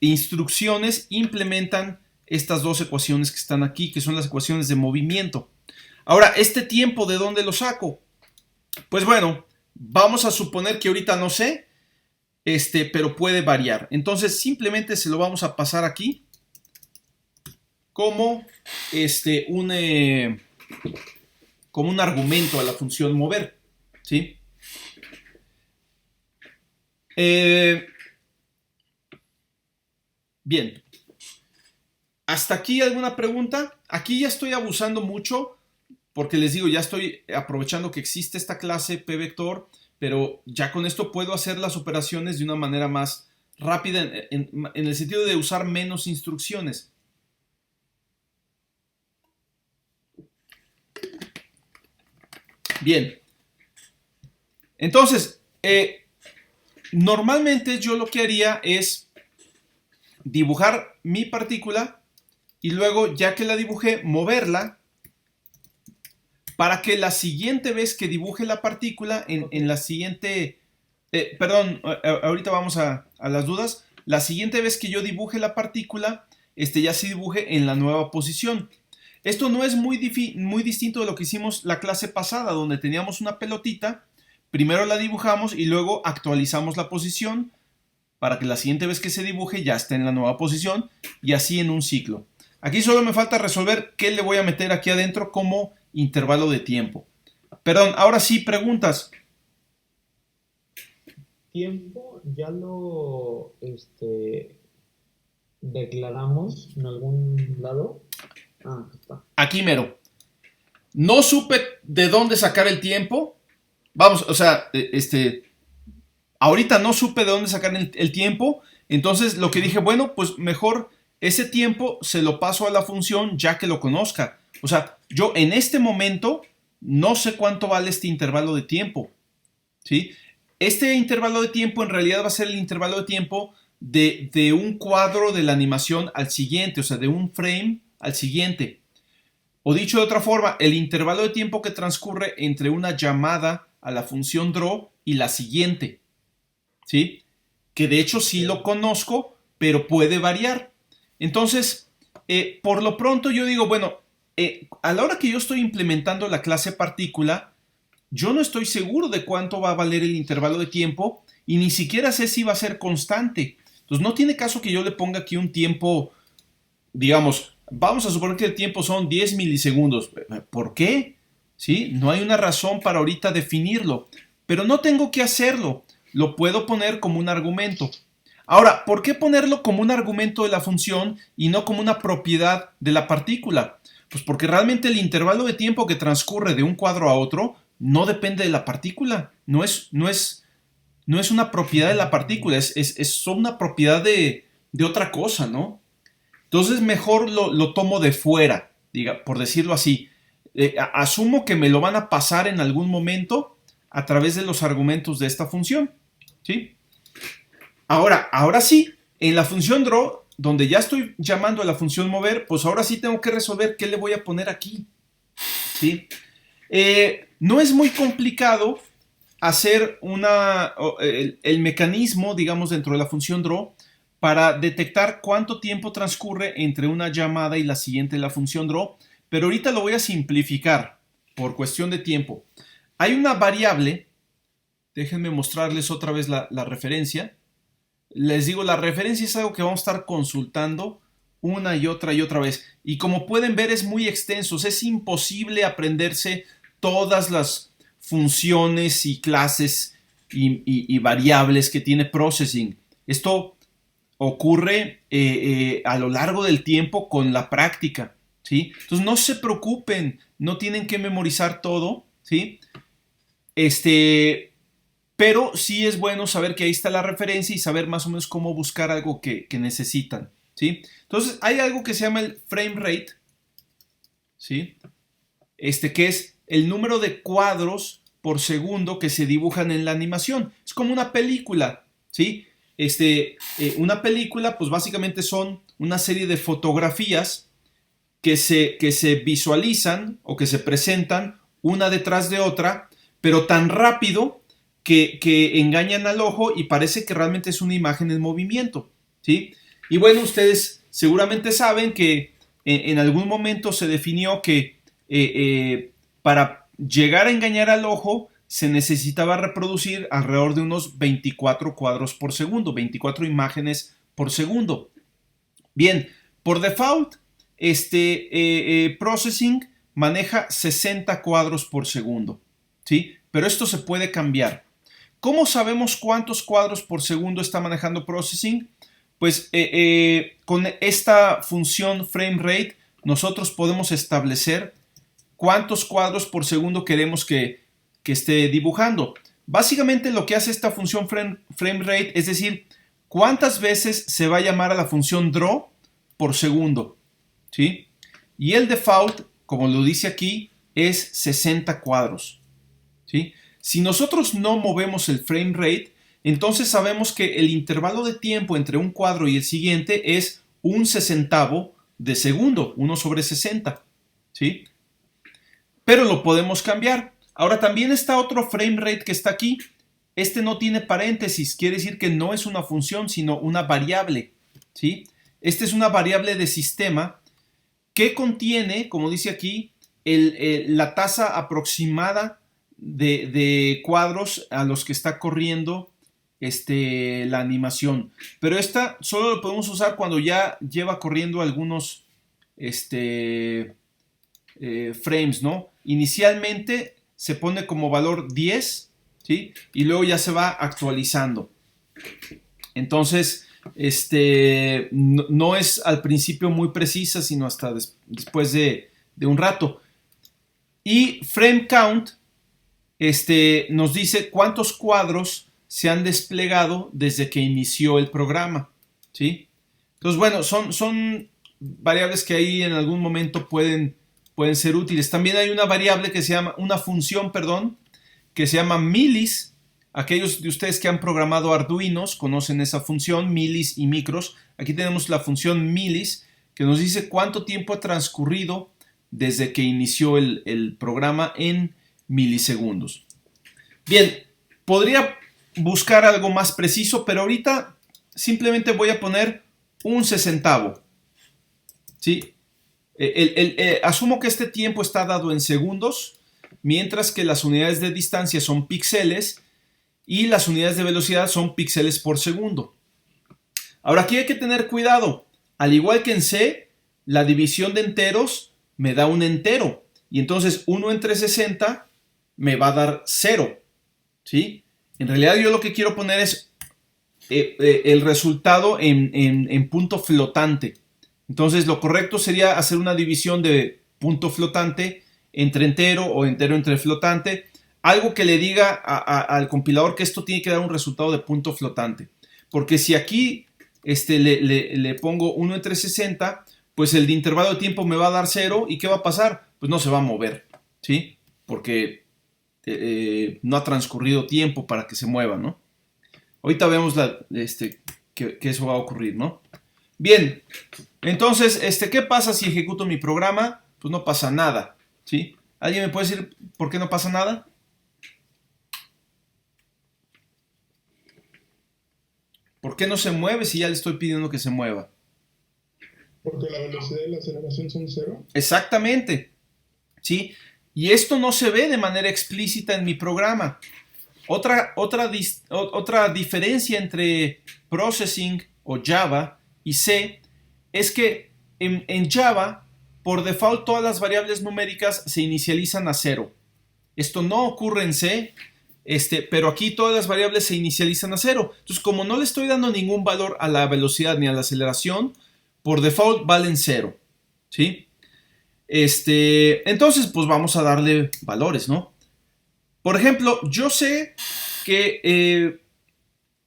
instrucciones implementan estas dos ecuaciones que están aquí, que son las ecuaciones de movimiento. Ahora, ¿este tiempo de dónde lo saco? Pues bueno, vamos a suponer que ahorita no sé, pero puede variar. Entonces, simplemente se lo vamos a pasar aquí como, como un argumento a la función mover. ¿Sí? Bien. ¿Hasta aquí alguna pregunta? Aquí ya estoy abusando mucho porque les digo, ya estoy aprovechando que existe esta clase p-vector, pero ya con esto puedo hacer las operaciones de una manera más rápida en el sentido de usar menos instrucciones. Bien. Entonces, normalmente yo lo que haría es dibujar mi partícula y luego, ya que la dibujé, moverla para que la siguiente vez que dibuje la partícula, en la siguiente... perdón, ahorita vamos a las dudas. La siguiente vez que yo dibuje la partícula, ya se dibuje en la nueva posición. Esto no es muy distinto de lo que hicimos la clase pasada, donde teníamos una pelotita, primero la dibujamos y luego actualizamos la posición para que la siguiente vez que se dibuje ya esté en la nueva posición y así en un ciclo. Aquí solo me falta resolver qué le voy a meter aquí adentro como intervalo de tiempo. Perdón, ahora sí, preguntas. Tiempo ya lo declaramos en algún lado. Ah, está. Aquí mero. No supe de dónde sacar el tiempo. Vamos, o sea, ahorita no supe de dónde sacar el tiempo. Entonces lo que dije, bueno, pues mejor ese tiempo se lo paso a la función ya que lo conozca. O sea, yo en este momento no sé cuánto vale este intervalo de tiempo. ¿Sí? Este intervalo de tiempo en realidad va a ser el intervalo de tiempo de un cuadro de la animación al siguiente, o sea, de un frame al siguiente. O dicho de otra forma, el intervalo de tiempo que transcurre entre una llamada a la función draw y la siguiente. ¿Sí? Que de hecho sí lo conozco, pero puede variar. Entonces, por lo pronto yo digo, bueno, a la hora que yo estoy implementando la clase partícula, yo no estoy seguro de cuánto va a valer el intervalo de tiempo y ni siquiera sé si va a ser constante. Entonces no tiene caso que yo le ponga aquí un tiempo, digamos, Vamos a suponer que el tiempo son 10 milisegundos. ¿Por qué? ¿Sí? No hay una razón para ahorita definirlo, pero no tengo que hacerlo. Lo puedo poner como un argumento. Ahora, ¿por qué ponerlo como un argumento de la función y no como una propiedad de la partícula? Pues porque realmente el intervalo de tiempo que transcurre de un cuadro a otro no depende de la partícula. No es una propiedad de la partícula, es una propiedad de otra cosa, ¿no? Entonces mejor lo tomo de fuera, por decirlo así. Asumo que me lo van a pasar en algún momento a través de los argumentos de esta función, ¿sí? Ahora sí, en la función draw, donde ya estoy llamando a la función mover, pues ahora sí tengo que resolver qué le voy a poner aquí, ¿sí? No es muy complicado hacer el mecanismo, digamos, dentro de la función draw para detectar cuánto tiempo transcurre entre una llamada y la siguiente de la función draw, pero ahorita lo voy a simplificar por cuestión de tiempo. Hay una variable, déjenme mostrarles otra vez la referencia. Les digo, la referencia es algo que vamos a estar consultando una y otra vez. Y como pueden ver, es muy extenso. Es imposible aprenderse todas las funciones y clases y variables que tiene Processing. Esto ocurre a lo largo del tiempo con la práctica, ¿sí? Entonces no se preocupen, no tienen que memorizar todo, ¿sí? Pero sí es bueno saber que ahí está la referencia y saber más o menos cómo buscar algo que necesitan, ¿sí? Entonces hay algo que se llama el frame rate, ¿sí? Que es el número de cuadros por segundo que se dibujan en la animación. Es como una película, ¿sí? Una película, pues básicamente son una serie de fotografías que se visualizan o que se presentan una detrás de otra, pero tan rápido que engañan al ojo y parece que realmente es una imagen en movimiento, ¿sí? Y bueno, ustedes seguramente saben que en algún momento se definió que para llegar a engañar al ojo se necesitaba reproducir alrededor de unos 24 cuadros por segundo, 24 imágenes por segundo. Bien, por default, Processing maneja 60 cuadros por segundo, ¿sí? Pero esto se puede cambiar. ¿Cómo sabemos cuántos cuadros por segundo está manejando Processing? Pues con esta función frame nosotros podemos establecer cuántos cuadros por segundo queremos que esté dibujando. Básicamente lo que hace esta función frame es decir, cuántas veces se va a llamar a la función draw por segundo, ¿sí? Y el default, como lo dice aquí, es 60 cuadros, ¿sí? Si nosotros no movemos el frame rate, entonces sabemos que el intervalo de tiempo entre un cuadro y el siguiente es 1/60 de segundo, 1/60, ¿sí? Pero lo podemos cambiar. Ahora también está otro frame rate que está aquí. No tiene paréntesis, quiere decir que no es una función, sino una variable, ¿sí? Es una variable de sistema que contiene, como dice aquí, la tasa aproximada de cuadros a los que está corriendo la animación. Pero esta solo lo podemos usar cuando ya lleva corriendo algunos frames, ¿no? Inicialmente se pone como valor 10, ¿sí? Y luego ya se va actualizando. Entonces, no es al principio muy precisa, sino hasta después de un rato. Y frame count nos dice cuántos cuadros se han desplegado desde que inició el programa, ¿sí? Entonces, bueno, son variables que ahí en algún momento pueden ser útiles. También hay una variable que se llama, una función, perdón, que se llama milis. Aquellos de ustedes que han programado Arduinos conocen esa función, milis y micros. Aquí tenemos la función milis, que nos dice cuánto tiempo ha transcurrido desde que inició el programa en milisegundos. Bien, podría buscar algo más preciso, pero ahorita simplemente voy a poner 1/60, ¿sí? Asumo que este tiempo está dado en segundos, mientras que las unidades de distancia son píxeles y las unidades de velocidad son píxeles por segundo. Ahora aquí hay que tener cuidado. Al igual que en C, la división de enteros me da un entero. Y entonces 1 entre 60 me va a dar 0. ¿Sí? En realidad yo lo que quiero poner es el resultado en punto flotante. Entonces lo correcto sería hacer una división de punto flotante entre entero o entero entre flotante. Algo que le diga al compilador que esto tiene que dar un resultado de punto flotante. Porque si aquí le pongo 1 entre 60, pues el de intervalo de tiempo me va a dar 0. ¿Y qué va a pasar? Pues no se va a mover, ¿sí? Porque no ha transcurrido tiempo para que se mueva, ¿no? Ahorita vemos que eso va a ocurrir, ¿no? Bien, entonces, ¿qué pasa si ejecuto mi programa? Pues no pasa nada, ¿sí? ¿Alguien me puede decir por qué no pasa nada? ¿Por qué no se mueve si ya le estoy pidiendo que se mueva? Porque la velocidad y la aceleración son 0. Exactamente, ¿sí? Y esto no se ve de manera explícita en mi programa. Otra diferencia entre Processing o Java y C es que en Java, por default, todas las variables numéricas se inicializan a 0. Esto no ocurre en C, pero aquí todas las variables se inicializan a 0. Entonces, como no le estoy dando ningún valor a la velocidad ni a la aceleración, por default valen 0. ¿Sí? Entonces, pues vamos a darle valores, ¿no? Por ejemplo, yo sé que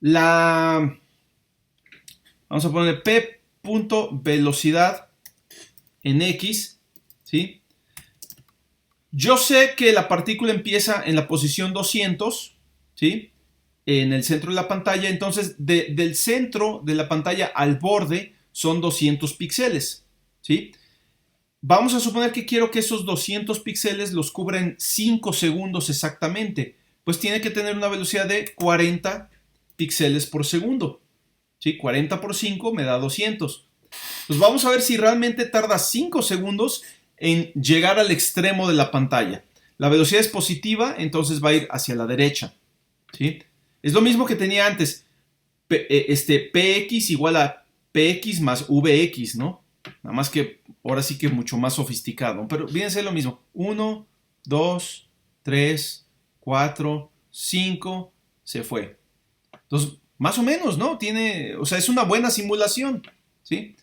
vamos a poner p.velocidad en x, ¿sí? Yo sé que la partícula empieza en la posición 200, ¿sí? En el centro de la pantalla. Entonces, del centro de la pantalla al borde son 200 píxeles, ¿sí? Vamos a suponer que quiero que esos 200 píxeles los cubren 5 segundos exactamente. Pues tiene que tener una velocidad de 40 píxeles por segundo. ¿Sí? 40 por 5 me da 200. Pues vamos a ver si realmente tarda 5 segundos en llegar al extremo de la pantalla. La velocidad es positiva, entonces va a ir hacia la derecha. ¿Sí? Es lo mismo que tenía antes. Px igual a Px más Vx, ¿no? Nada más que ahora sí que mucho más sofisticado. Pero fíjense lo mismo. 1, 2, 3, 4, 5. Se fue. Entonces, más o menos, ¿no? O sea, es una buena simulación. ¿Sí?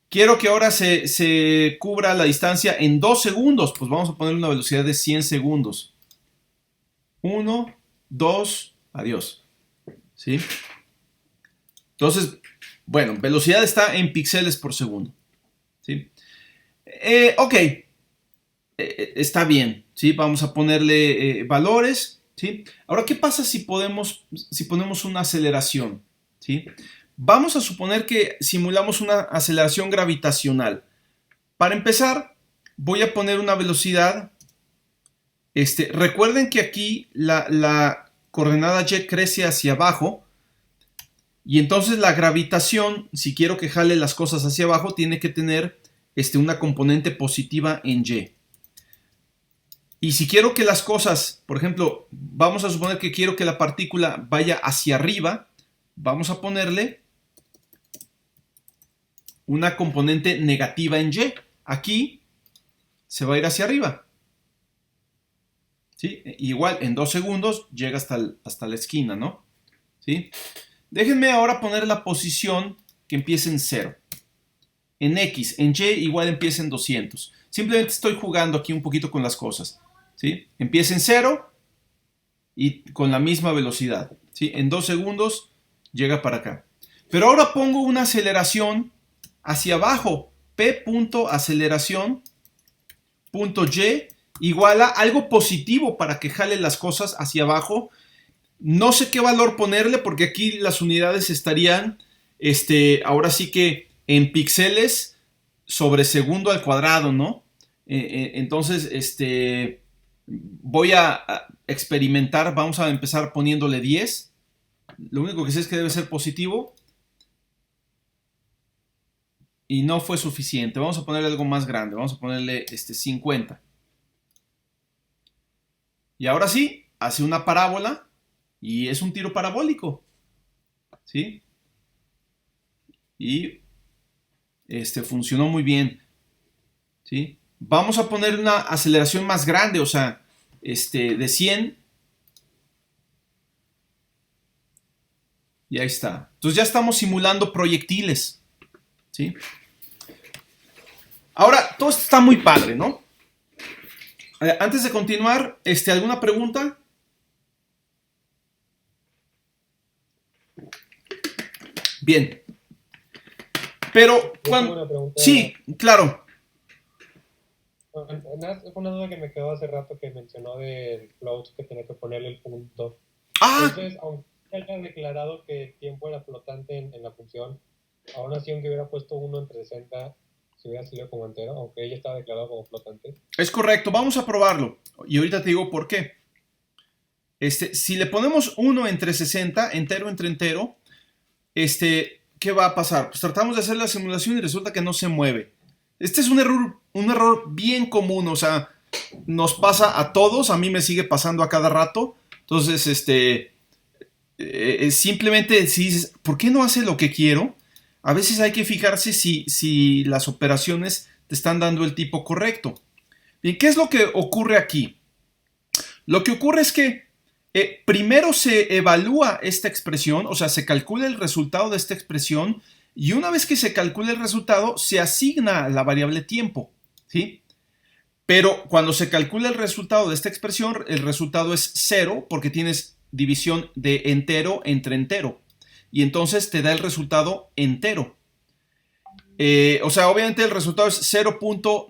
Quiero que ahora se cubra la distancia en 2 segundos. Pues vamos a poner una velocidad de 100 segundos. 1, 2, adiós. ¿Sí? Entonces, bueno, velocidad está en píxeles por segundo. ¿Sí? Ok. Está bien. ¿Sí? Vamos a ponerle valores. ¿Sí? Ahora, ¿qué pasa si ponemos una aceleración? ¿Sí? Vamos a suponer que simulamos una aceleración gravitacional. Para empezar, voy a poner una velocidad. Recuerden que aquí la coordenada y crece hacia abajo. Y entonces la gravitación, si quiero que jale las cosas hacia abajo, tiene que tener una componente positiva en y. Y si quiero que las cosas, por ejemplo, vamos a suponer que quiero que la partícula vaya hacia arriba, vamos a ponerle una componente negativa en y. Aquí se va a ir hacia arriba. ¿Sí? Igual en 2 segundos llega hasta la esquina, ¿no? ¿Sí? Déjenme ahora poner la posición que empiece en 0. En X, en Y igual empieza en 200. Simplemente estoy jugando aquí un poquito con las cosas. ¿Sí? Empieza en 0 y con la misma velocidad. ¿Sí? En 2 segundos llega para acá. Pero ahora pongo una aceleración hacia abajo. P.aceleración .y igual a algo positivo para que jale las cosas hacia abajo. No sé qué valor ponerle porque aquí las unidades estarían ahora sí que en píxeles sobre segundo al cuadrado, ¿no? Entonces, voy a experimentar. Vamos a empezar poniéndole 10. Lo único que sé es que debe ser positivo. Y no fue suficiente. Vamos a ponerle algo más grande. Vamos a ponerle 50. Y ahora sí, hace una parábola. Y es un tiro parabólico. ¿Sí? Y funcionó muy bien, ¿sí? Vamos a poner una aceleración más grande, o sea, de 100. Y ahí está. Entonces ya estamos simulando proyectiles, ¿sí? Ahora, todo esto está muy padre, ¿no? Antes de continuar, ¿alguna pregunta? Bien. Pero, Yo tengo una pregunta. Sí, claro. Es una duda que me quedó hace rato que mencionó del float que tenía que ponerle el punto. Ah, Entonces, aunque haya declarado que el tiempo era flotante en la función, aún así, aunque hubiera puesto 1 entre 60, se hubiera salido como entero, aunque ella estaba declarado como flotante. es correcto, vamos a probarlo. Y ahorita te digo por qué. Si le ponemos 1 entre 60, entero entre entero, ¿qué va a pasar? Pues tratamos de hacer la simulación y resulta que no se mueve. Este es un error bien común, o sea, nos pasa a todos, a mí me sigue pasando a cada rato. Entonces, simplemente si dices, ¿por qué no hace lo que quiero? A veces hay que fijarse si las operaciones te están dando el tipo correcto. Bien, ¿qué es lo que ocurre aquí? Lo que ocurre es que primero se evalúa esta expresión, o sea, se calcula el resultado de esta expresión y una vez que se calcula el resultado, se asigna la variable tiempo, ¿sí? Pero cuando se calcula el resultado de esta expresión, el resultado es 0 porque tienes división de entero entre entero. Y entonces te da el resultado entero. O sea, obviamente el resultado es 0.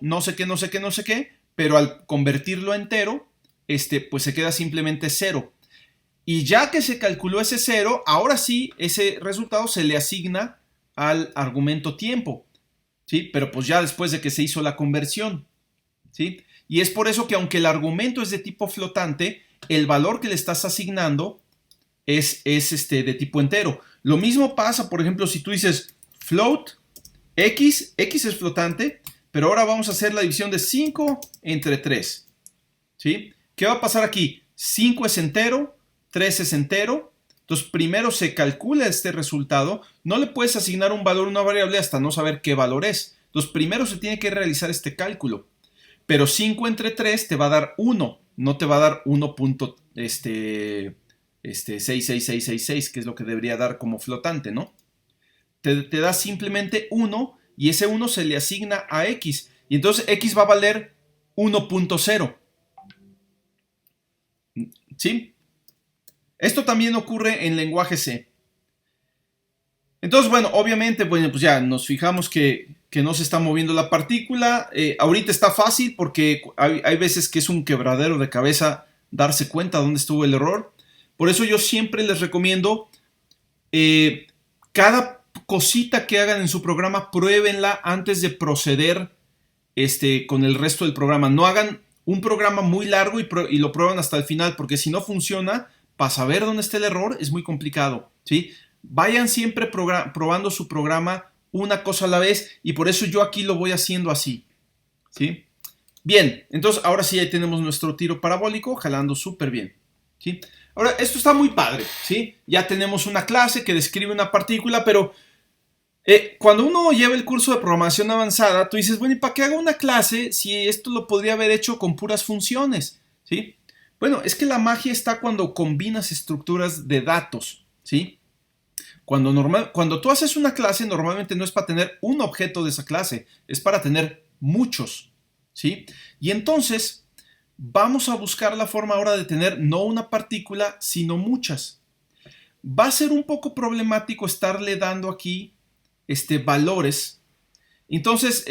No sé qué, no sé qué, no sé qué, pero al convertirlo a entero, pues se queda simplemente 0. Y ya que se calculó ese 0, ahora sí, ese resultado se le asigna al argumento tiempo, ¿sí? Pero pues ya después de que se hizo la conversión, ¿sí? Y es por eso que aunque el argumento es de tipo flotante, el valor que le estás asignando es de tipo entero. Lo mismo pasa, por ejemplo, si tú dices float x es flotante, pero ahora vamos a hacer la división de 5 entre 3, ¿sí? ¿Qué va a pasar aquí? 5 es entero, 3 es entero. Entonces primero se calcula este resultado. No le puedes asignar un valor a una variable hasta no saber qué valor es. Entonces primero se tiene que realizar este cálculo. Pero 5 entre 3 te va a dar 1. No te va a dar 1.66666, que es lo que debería dar como flotante, ¿no? Te da simplemente 1 y ese 1 se le asigna a x. Y entonces x va a valer 1.0. ¿Sí? Esto también ocurre en lenguaje C. Entonces, bueno, obviamente, bueno, pues ya nos fijamos que no se está moviendo la partícula. Ahorita está fácil porque hay veces que es un quebradero de cabeza darse cuenta dónde estuvo el error. Por eso yo siempre les recomiendo cada cosita que hagan en su programa, pruébenla antes de proceder con el resto del programa. No hagan un programa muy largo y lo prueban hasta el final, porque si no funciona, para saber dónde está el error es muy complicado, ¿sí? Vayan siempre probando su programa una cosa a la vez y por eso yo aquí lo voy haciendo así, ¿sí? Bien, entonces ahora sí ahí tenemos nuestro tiro parabólico jalando súper bien, ¿sí? Ahora, esto está muy padre, ¿sí? Ya tenemos una clase que describe una partícula, pero cuando uno lleva el curso de programación avanzada, tú dices, bueno, ¿y para qué hago una clase si esto lo podría haber hecho con puras funciones? ¿Sí? Bueno, es que la magia está cuando combinas estructuras de datos, ¿sí? Cuando tú haces una clase, normalmente no es para tener un objeto de esa clase, es para tener muchos, ¿sí? Y entonces vamos a buscar la forma ahora de tener no una partícula, sino muchas. Va a ser un poco problemático estarle dando aquí valores. Entonces,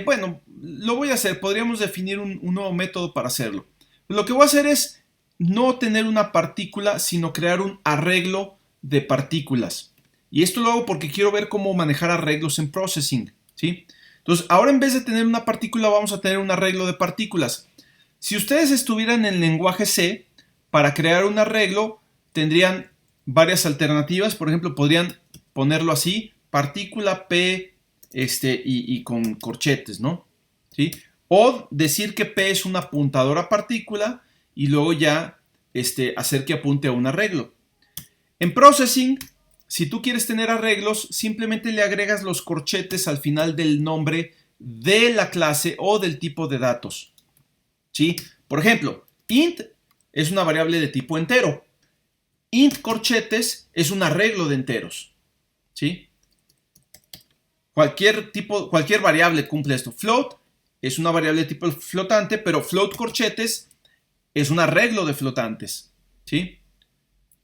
bueno, lo voy a hacer. Podríamos definir un nuevo método para hacerlo. Lo que voy a hacer es no tener una partícula, sino crear un arreglo de partículas. Y esto lo hago porque quiero ver cómo manejar arreglos en processing, ¿sí? Entonces, ahora en vez de tener una partícula, vamos a tener un arreglo de partículas. Si ustedes estuvieran en el lenguaje C, para crear un arreglo, tendrían varias alternativas. Por ejemplo, podrían ponerlo así, partícula P y con corchetes, ¿no? ¿Sí? O decir que P es una apuntadora partícula y luego ya hacer que apunte a un arreglo. En processing si tú quieres tener arreglos, simplemente le agregas los corchetes al final del nombre de la clase o del tipo de datos. ¿Sí? Por ejemplo, int es una variable de tipo entero. Int corchetes es un arreglo de enteros. ¿Sí? Cualquier variable cumple esto. Float es una variable de tipo flotante, pero float corchetes es un arreglo de flotantes. ¿Sí?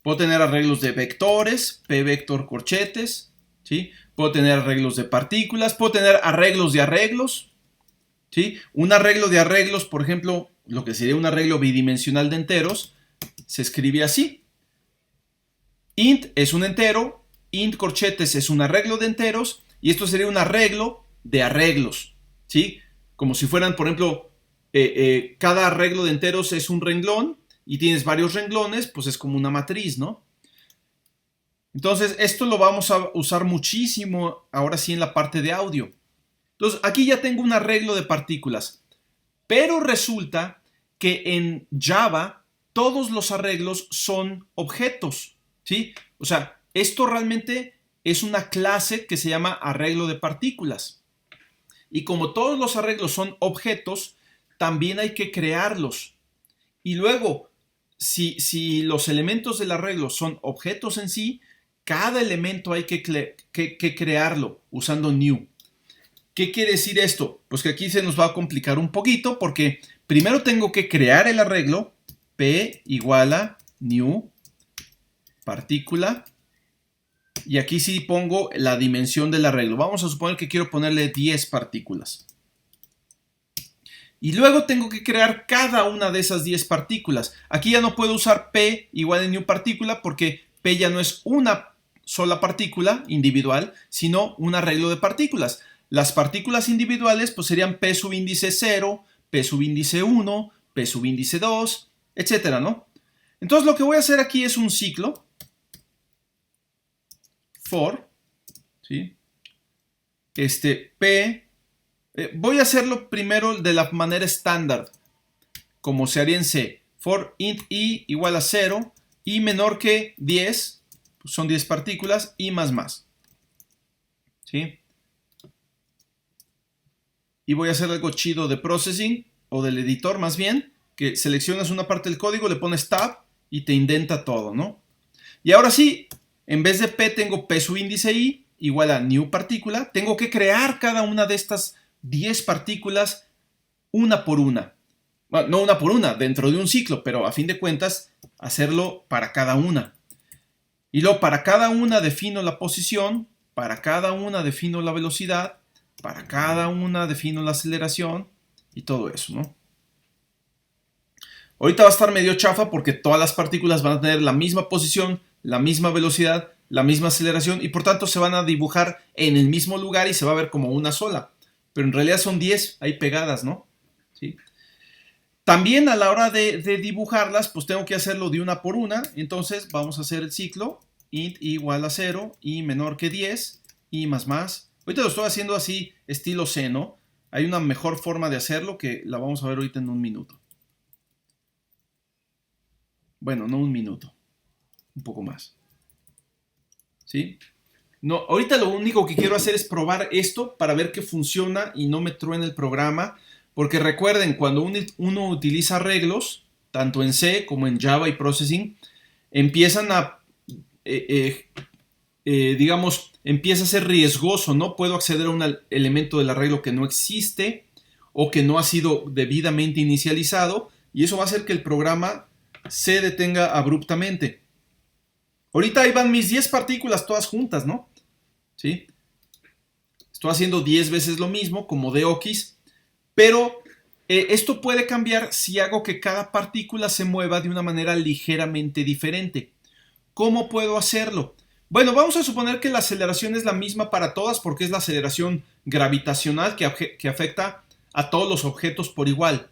Puedo tener arreglos de vectores, p vector corchetes, ¿sí? Puedo tener arreglos de partículas, puedo tener arreglos de arreglos, ¿sí? Un arreglo de arreglos, por ejemplo, lo que sería un arreglo bidimensional de enteros, se escribe así. Int es un entero, int corchetes es un arreglo de enteros, y esto sería un arreglo de arreglos, ¿sí? Como si fueran, por ejemplo, cada arreglo de enteros es un renglón, y tienes varios renglones, pues es como una matriz, ¿no? Entonces, esto lo vamos a usar muchísimo ahora sí en la parte de audio. Entonces, aquí ya tengo un arreglo de partículas, pero resulta que en Java todos los arreglos son objetos, ¿sí? O sea, esto realmente es una clase que se llama arreglo de partículas. Y como todos los arreglos son objetos, también hay que crearlos. Y luego, si los elementos del arreglo son objetos en sí, cada elemento hay que crearlo usando new. ¿Qué quiere decir esto? Pues que aquí se nos va a complicar un poquito porque primero tengo que crear el arreglo, p igual a new partícula, y aquí sí pongo la dimensión del arreglo. Vamos a suponer que quiero ponerle 10 partículas. Y luego tengo que crear cada una de esas 10 partículas. Aquí ya no puedo usar p igual a new partícula porque p ya no es una sola partícula individual, sino un arreglo de partículas. Las partículas individuales pues serían p subíndice 0, p subíndice 1, p subíndice 2, etcétera, ¿no? Entonces lo que voy a hacer aquí es un ciclo for, ¿sí? P. Voy a hacerlo primero de la manera estándar, como se haría en C. For int i igual a 0, i menor que 10, pues son 10 partículas, i más más. ¿Sí? Y voy a hacer algo chido de processing, o del editor más bien, que seleccionas una parte del código, le pones tab y te indenta todo, ¿no? Y ahora sí, en vez de p tengo p subíndice i igual a new partícula, tengo que crear cada una de estas 10 partículas una por una. Bueno, no una por una, dentro de un ciclo, pero a fin de cuentas hacerlo para cada una. Y luego para cada una defino la posición, para cada una defino la velocidad, para cada una defino la aceleración y todo eso, ¿no? Ahorita va a estar medio chafa porque todas las partículas van a tener la misma posición, la misma velocidad, la misma aceleración y por tanto se van a dibujar en el mismo lugar y se va a ver como una sola. Pero en realidad son 10 ahí pegadas, ¿no? ¿Sí? También a la hora de dibujarlas, pues tengo que hacerlo de una por una. Entonces vamos a hacer el ciclo int igual a 0, i menor que 10, i más más. Ahorita lo estoy haciendo así, estilo C, ¿no? Hay una mejor forma de hacerlo que la vamos a ver ahorita en un minuto. Bueno, no un minuto, un poco más. ¿Sí? No, ahorita lo único que quiero hacer es probar esto para ver que funciona y no me truene el programa. Porque recuerden, cuando uno utiliza arreglos, tanto en C como en Java y Processing, empiezan a, digamos, empieza a ser riesgoso, ¿no? Puedo acceder a un elemento del arreglo que no existe o que no ha sido debidamente inicializado y eso va a hacer que el programa se detenga abruptamente. Ahorita ahí van mis 10 partículas todas juntas, ¿no? ¿Sí? Estoy haciendo 10 veces lo mismo como de Okis, pero esto puede cambiar si hago que cada partícula se mueva de una manera ligeramente diferente. ¿Cómo puedo hacerlo? Bueno, vamos a suponer que la aceleración es la misma para todas porque es la aceleración gravitacional que afecta a todos los objetos por igual.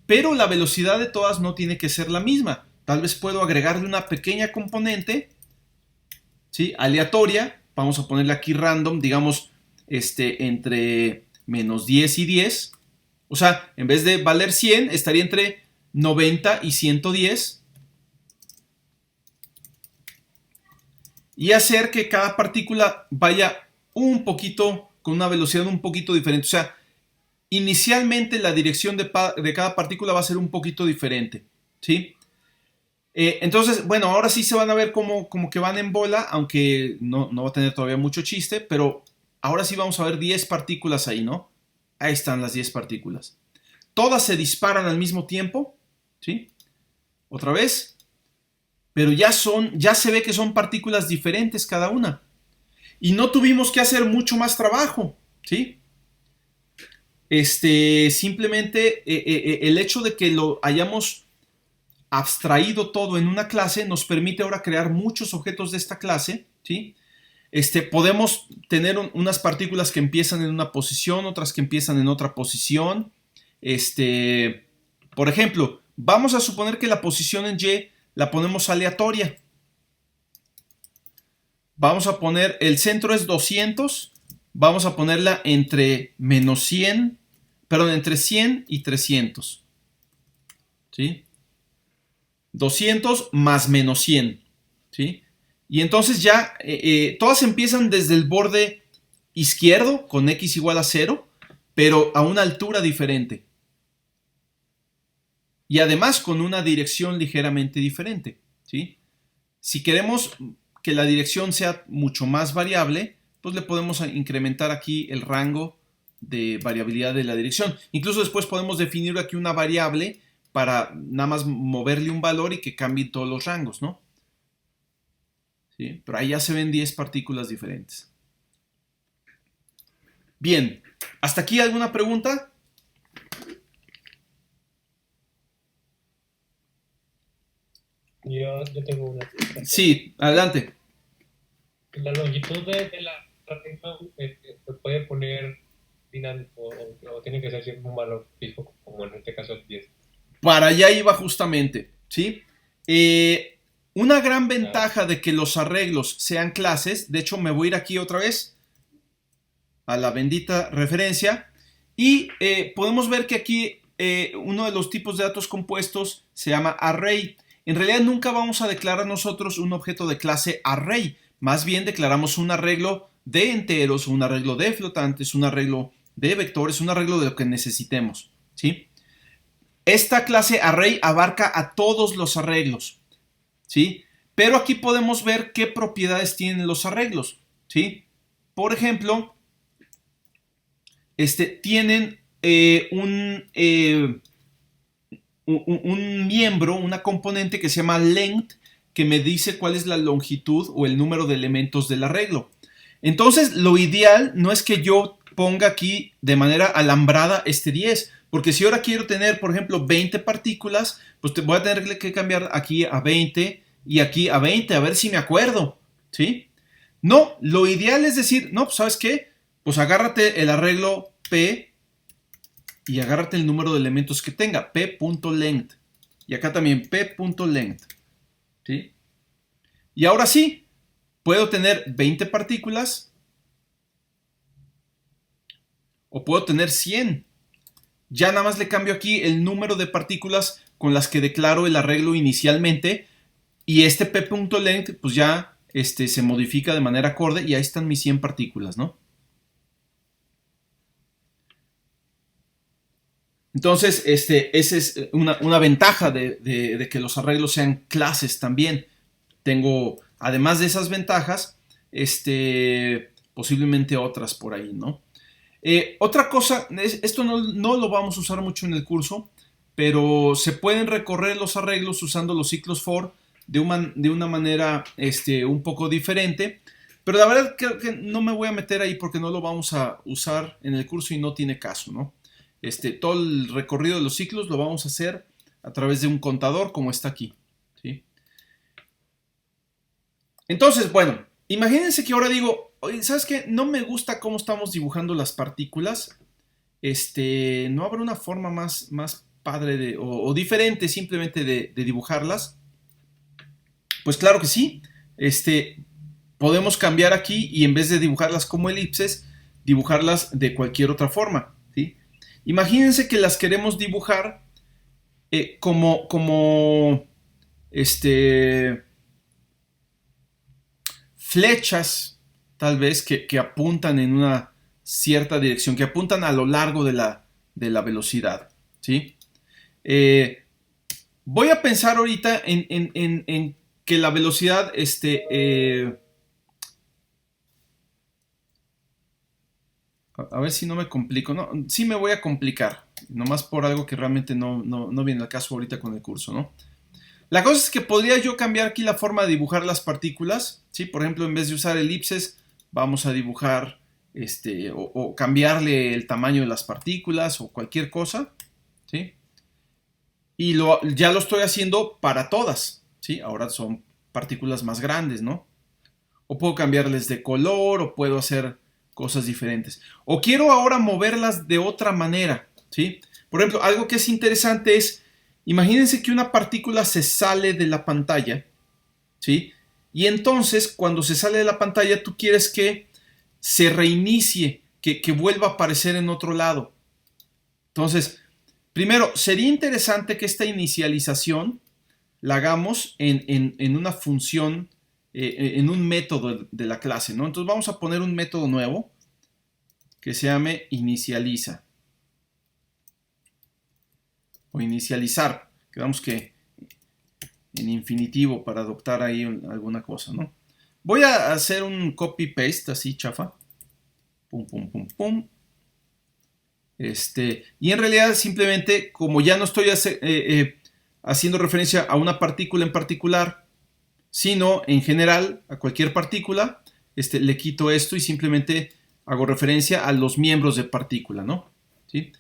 Pero la velocidad de todas no tiene que ser la misma. Tal vez puedo agregarle una pequeña componente, ¿sí? Aleatoria. Vamos a ponerle aquí random, digamos, entre menos 10 y 10. O sea, en vez de valer 100, estaría entre 90 y 110. y hacer que cada partícula vaya un poquito, con una velocidad un poquito diferente. O sea, inicialmente la dirección de cada partícula va a ser un poquito diferente, ¿sí? Entonces, bueno, ahora sí se van a ver como que van en bola, aunque no va a tener todavía mucho chiste, pero ahora sí vamos a ver 10 partículas ahí, ¿no? Ahí están las 10 partículas. Todas se disparan al mismo tiempo, ¿sí? Otra vez. Pero ya se ve que son partículas diferentes cada una. Y no tuvimos que hacer mucho más trabajo, ¿sí? Simplemente el hecho de que lo hayamos abstraído todo en una clase nos permite ahora crear muchos objetos de esta clase, ¿sí? Podemos tener unas partículas que empiezan en una posición, otras que empiezan en otra posición. Por ejemplo, vamos a suponer que la posición en Y la ponemos aleatoria. Vamos a poner, el centro es 200, vamos a ponerla entre menos 100, perdón, entre 100 y 300. ¿Sí? 200 más menos 100. ¿Sí? Y entonces ya todas empiezan desde el borde izquierdo con x igual a 0, pero a una altura diferente. Y además con una dirección ligeramente diferente, ¿sí? Si queremos que la dirección sea mucho más variable, pues le podemos incrementar aquí el rango de variabilidad de la dirección. Incluso después podemos definir aquí una variable para nada más moverle un valor y que cambie todos los rangos, ¿no? ¿Sí? Pero ahí ya se ven 10 partículas diferentes. Bien, ¿hasta aquí alguna pregunta? Yo tengo una. Sí, adelante. La longitud de la recta se puede poner dinámico o tiene que ser siempre un valor fijo, como en este caso el 10. Para allá iba justamente, ¿sí? Una gran ventaja de que los arreglos sean clases, de hecho me voy a ir aquí otra vez a la bendita referencia y podemos ver que aquí uno de los tipos de datos compuestos se llama array. En realidad nunca vamos a declarar nosotros un objeto de clase array, más bien declaramos un arreglo de enteros, un arreglo de flotantes, un arreglo de vectores, un arreglo de lo que necesitemos, ¿sí? Esta clase array abarca a todos los arreglos, ¿sí? Pero aquí podemos ver qué propiedades tienen los arreglos, ¿sí? Por ejemplo, tienen un miembro, una componente que se llama length, que me dice cuál es la longitud o el número de elementos del arreglo. Entonces, lo ideal no es que yo ponga aquí de manera alambrada 10, porque si ahora quiero tener, por ejemplo, 20 partículas, pues voy a tener que cambiar aquí a 20 y aquí a 20, a ver si me acuerdo, ¿sí? No, lo ideal es decir, no, pues ¿sabes qué? Pues agárrate el arreglo P y agárrate el número de elementos que tenga, p.length. Y acá también p.length. ¿Sí? Y ahora sí, puedo tener 20 partículas o puedo tener 100. Ya nada más le cambio aquí el número de partículas con las que declaro el arreglo inicialmente y este p.length pues ya se modifica de manera acorde y ahí están mis 100 partículas, ¿no? Entonces, esa es una ventaja de que los arreglos sean clases también. Tengo, además de esas ventajas, posiblemente otras por ahí, ¿no? Otra cosa, esto no lo vamos a usar mucho en el curso, pero se pueden recorrer los arreglos usando los ciclos for de una manera un poco diferente. Pero la verdad creo que no me voy a meter ahí porque no lo vamos a usar en el curso y no tiene caso, ¿no? Todo el recorrido de los ciclos lo vamos a hacer a través de un contador como está aquí, ¿sí? Entonces, bueno, imagínense que ahora digo, oye, ¿sabes qué? No me gusta cómo estamos dibujando las partículas. ¿No habrá una forma más padre o diferente simplemente de dibujarlas? Pues claro que sí. Podemos cambiar aquí y en vez de dibujarlas como elipses, dibujarlas de cualquier otra forma, ¿sí? Imagínense que las queremos dibujar flechas, tal vez, que apuntan en una cierta dirección, que apuntan a lo largo de la velocidad, ¿sí? Voy a pensar ahorita en que la velocidad, a ver si no me complico. No, sí me voy a complicar, nomás por algo que realmente no viene al caso ahorita con el curso, ¿no? La cosa es que podría yo cambiar aquí la forma de dibujar las partículas, ¿sí? Por ejemplo, en vez de usar elipses, vamos a dibujar, o cambiarle el tamaño de las partículas o cualquier cosa, ¿sí? Y ya lo estoy haciendo para todas, ¿sí? Ahora son partículas más grandes, ¿no? O puedo cambiarles de color, o puedo hacer cosas diferentes. O quiero ahora moverlas de otra manera, ¿sí? Por ejemplo, algo que es interesante es, imagínense que una partícula se sale de la pantalla, ¿sí? Y entonces, cuando se sale de la pantalla, tú quieres que se reinicie, que vuelva a aparecer en otro lado. Entonces, primero, sería interesante que esta inicialización la hagamos en una función, en un método de la clase, ¿no? Entonces vamos a poner un método nuevo que se llame inicializa. O inicializar. Quedamos que en infinitivo para adoptar ahí alguna cosa, ¿no? Voy a hacer un copy-paste así, chafa. Pum, pum, pum, pum. Y en realidad simplemente, como ya no estoy haciendo referencia a una partícula en particular, sino en general a cualquier partícula, le quito esto y simplemente hago referencia a los miembros de partícula, ¿no? ¿Sí?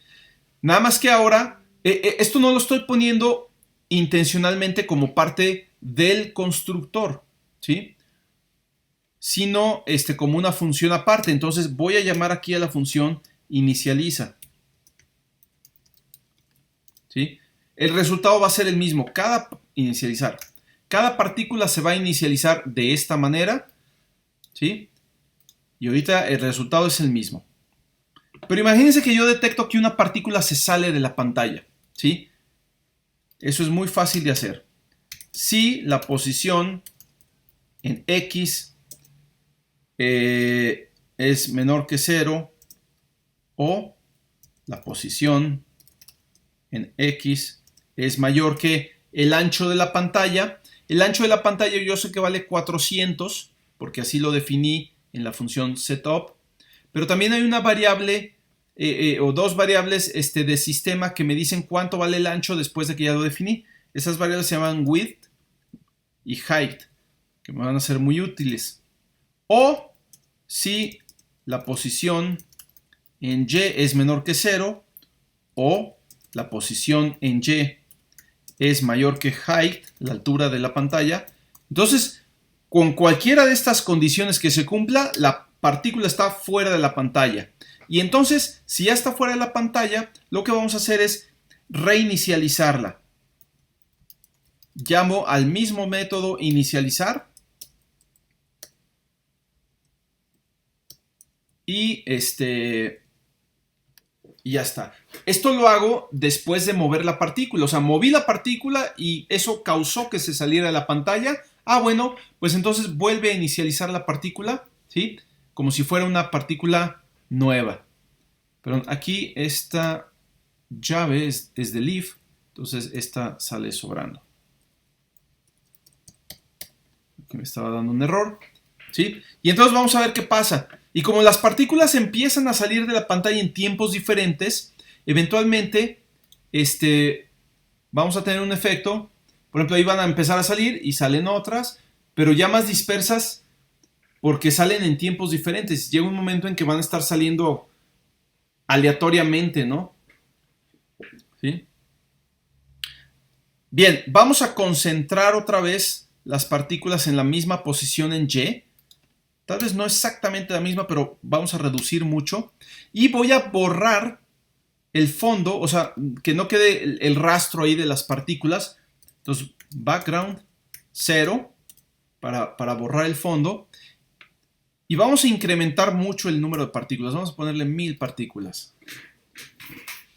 Nada más que ahora, esto no lo estoy poniendo intencionalmente como parte del constructor, ¿sí? Sino como una función aparte. Entonces voy a llamar aquí a la función inicializa, ¿sí? El resultado va a ser el mismo. Cada partícula se va a inicializar de esta manera, ¿sí? Y ahorita el resultado es el mismo. Pero imagínense que yo detecto que una partícula se sale de la pantalla, ¿sí? Eso es muy fácil de hacer. Si la posición en X es menor que 0 o la posición en X es mayor que el ancho de la pantalla. El ancho de la pantalla yo sé que vale 400 porque así lo definí en la función setup, pero también hay una variable o dos variables de sistema que me dicen cuánto vale el ancho después de que ya lo definí. Esas variables se llaman width y height, que me van a ser muy útiles. O si la posición en Y es menor que 0 o la posición en Y es mayor que height, la altura de la pantalla. Entonces, con cualquiera de estas condiciones que se cumpla, la partícula está fuera de la pantalla. Y entonces, si ya está fuera de la pantalla, lo que vamos a hacer es reinicializarla. Llamo al mismo método inicializar. Y y ya está. Esto lo hago después de mover la partícula. O sea, moví la partícula y eso causó que se saliera de la pantalla. Ah, bueno, pues entonces vuelve a inicializar la partícula, ¿sí? Como si fuera una partícula nueva. Pero aquí esta llave es de leaf, entonces esta sale sobrando. Aquí me estaba dando un error, ¿sí? Y entonces vamos a ver qué pasa. Y como las partículas empiezan a salir de la pantalla en tiempos diferentes, eventualmente vamos a tener un efecto. Por ejemplo, ahí van a empezar a salir y salen otras, pero ya más dispersas porque salen en tiempos diferentes. Llega un momento en que van a estar saliendo aleatoriamente, ¿no? ¿Sí? Bien, vamos a concentrar otra vez las partículas en la misma posición en Y. Tal vez no exactamente la misma, pero vamos a reducir mucho. Y voy a borrar el fondo, o sea, que no quede el rastro ahí de las partículas. Entonces, background 0 para borrar el fondo. Y vamos a incrementar mucho el número de partículas. Vamos a ponerle 1000 partículas.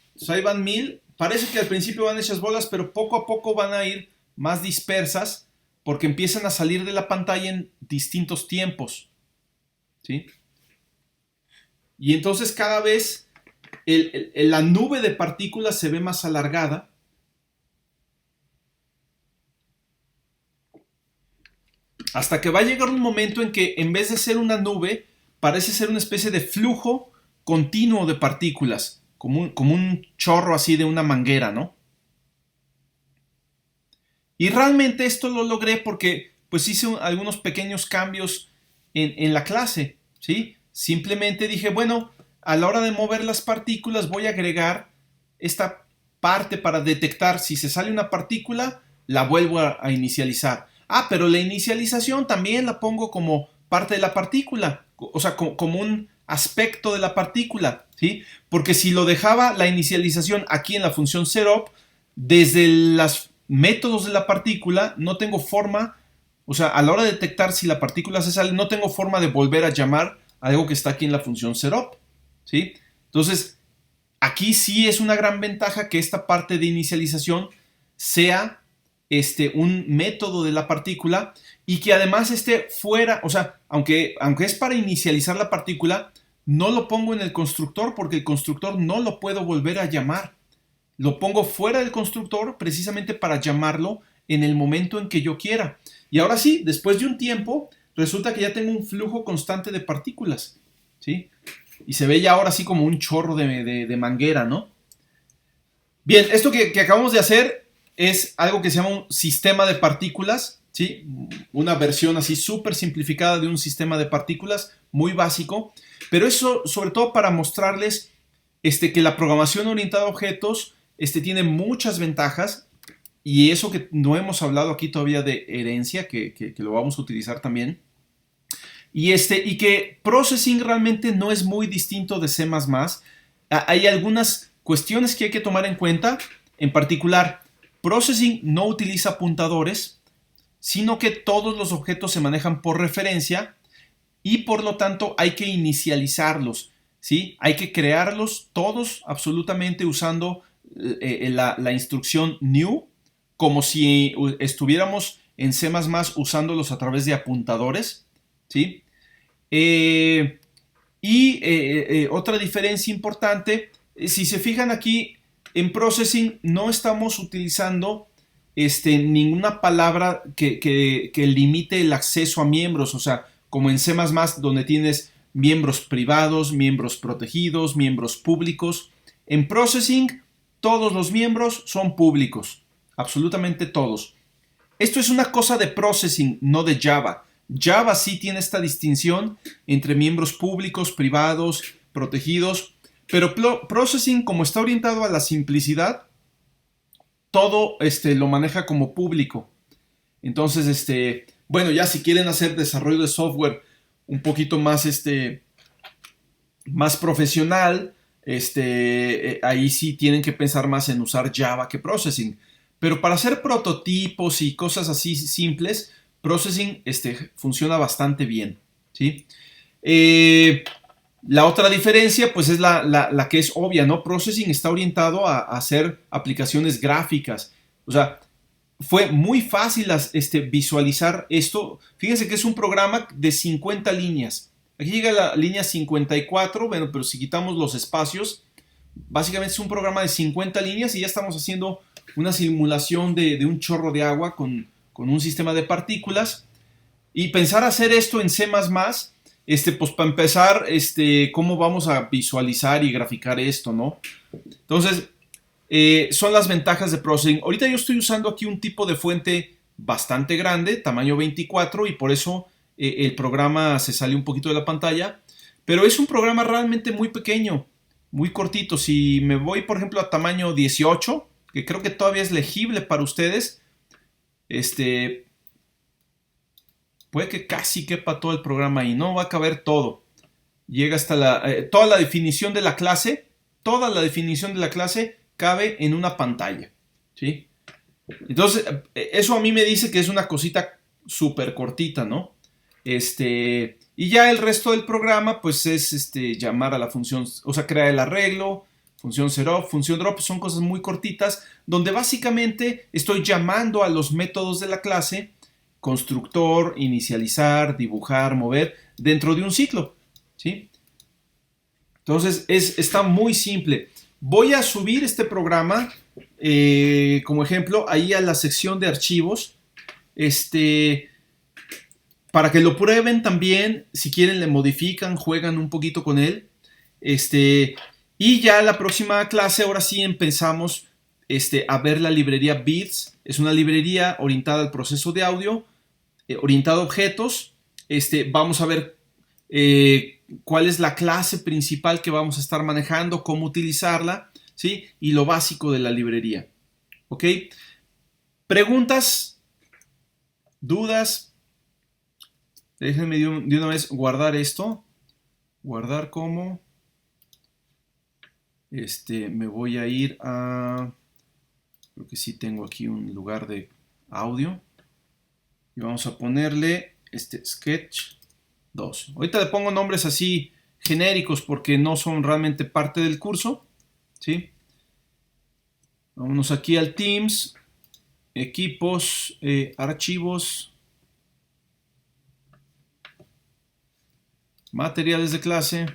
Entonces ahí van 1000. Parece que al principio van hechas bolas, pero poco a poco van a ir más dispersas porque empiezan a salir de la pantalla en distintos tiempos, ¿sí? Y entonces cada vez la nube de partículas se ve más alargada. Hasta que va a llegar un momento en que en vez de ser una nube, parece ser una especie de flujo continuo de partículas, como un chorro así de una manguera, ¿no? Y realmente esto lo logré porque pues hice algunos pequeños cambios en la clase, ¿sí? Simplemente dije, bueno, a la hora de mover las partículas voy a agregar esta parte para detectar si se sale una partícula, la vuelvo a inicializar. Ah, pero la inicialización también la pongo como parte de la partícula, o sea, como un aspecto de la partícula, ¿sí? Porque si lo dejaba la inicialización aquí en la función setup, desde los métodos de la partícula no tengo forma, o sea, a la hora de detectar si la partícula se sale, no tengo forma de volver a llamar a algo que está aquí en la función setup, ¿sí? Entonces, aquí sí es una gran ventaja que esta parte de inicialización sea un método de la partícula y que además esté fuera, o sea, aunque es para inicializar la partícula, no lo pongo en el constructor porque el constructor no lo puedo volver a llamar. Lo pongo fuera del constructor precisamente para llamarlo en el momento en que yo quiera. Y ahora sí, después de un tiempo, resulta que ya tengo un flujo constante de partículas, ¿sí? Y se ve ya ahora sí como un chorro de manguera, ¿no? Bien, esto que acabamos de hacer es algo que se llama un sistema de partículas, ¿sí? Una versión así súper simplificada de un sistema de partículas, muy básico, pero eso sobre todo para mostrarles que la programación orientada a objetos tiene muchas ventajas, y eso que no hemos hablado aquí todavía de herencia, que lo vamos a utilizar también, y que processing realmente no es muy distinto de C++. Hay algunas cuestiones que hay que tomar en cuenta. En particular, processing no utiliza apuntadores, sino que todos los objetos se manejan por referencia y por lo tanto hay que inicializarlos, ¿sí? Hay que crearlos todos absolutamente usando la instrucción new, como si estuviéramos en C++ usándolos a través de apuntadores, ¿sí? Otra diferencia importante, si se fijan aquí, en processing no estamos utilizando ninguna palabra que limite el acceso a miembros, o sea, como en C++, donde tienes miembros privados, miembros protegidos, miembros públicos. En processing, todos los miembros son públicos, absolutamente todos. Esto es una cosa de processing, no de Java. Java sí tiene esta distinción entre miembros públicos, privados, protegidos, pero processing, como está orientado a la simplicidad, todo lo maneja como público. Entonces, bueno, ya si quieren hacer desarrollo de software un poquito más, más profesional, ahí sí tienen que pensar más en usar Java que processing. Pero para hacer prototipos y cosas así simples, processing funciona bastante bien, ¿sí? La otra diferencia pues es la que es obvia, ¿no? Processing está orientado a hacer aplicaciones gráficas. O sea, fue muy fácil visualizar esto. Fíjense que es un programa de 50 líneas. Aquí llega la línea 54, bueno, pero si quitamos los espacios, básicamente es un programa de 50 líneas y ya estamos haciendo una simulación de un chorro de agua con un sistema de partículas. Y pensar hacer esto en C++, pues para empezar, ¿cómo vamos a visualizar y graficar esto, no? Entonces, son las ventajas de processing. Ahorita yo estoy usando aquí un tipo de fuente bastante grande, tamaño 24, y por eso el programa se sale un poquito de la pantalla, pero es un programa realmente muy pequeño, muy cortito. Si me voy, por ejemplo, a tamaño 18, que creo que todavía es legible para ustedes, puede que casi quepa todo el programa ahí, no va a caber todo. Llega hasta toda la definición de la clase, cabe en una pantalla, ¿sí? Entonces, eso a mí me dice que es una cosita súper cortita, ¿no? Y ya el resto del programa, pues es llamar a la función, o sea, crear el arreglo, función setup, función drop, son cosas muy cortitas, donde básicamente estoy llamando a los métodos de la clase constructor, inicializar, dibujar, mover dentro de un ciclo, ¿sí? Entonces está muy simple. Voy a subir este programa como ejemplo ahí a la sección de archivos, para que lo prueben también. Si quieren le modifican, juegan un poquito con él, y ya la próxima clase ahora sí empezamos a ver la librería Beats. Es una librería orientada al proceso de audio, orientada a objetos. Vamos a ver cuál es la clase principal que vamos a estar manejando, cómo utilizarla, ¿sí? Y lo básico de la librería. ¿Ok? ¿Preguntas? ¿Dudas? Déjenme de una vez guardar esto. Guardar como. Me voy a ir a. Creo que sí tengo aquí un lugar de audio. Y vamos a ponerle Sketch 2. Ahorita le pongo nombres así genéricos porque no son realmente parte del curso, ¿sí? Vámonos aquí al Teams, equipos, archivos, materiales de clase.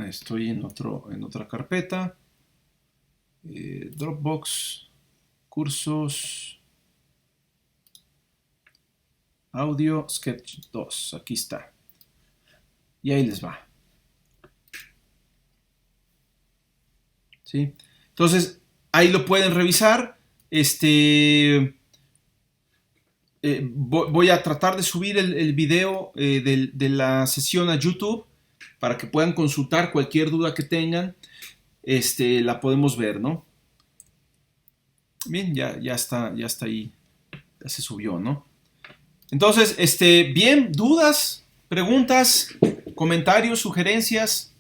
Estoy en otra carpeta. Dropbox, cursos, audio, Sketch 2. Aquí está. Y ahí les va. ¿Sí? Entonces, ahí lo pueden revisar. Voy a tratar de subir el video de la sesión a YouTube para que puedan consultar cualquier duda que tengan. La podemos ver, ¿no? Bien, ya está ahí. Ya se subió, ¿no? Entonces, bien, dudas, preguntas, comentarios, sugerencias.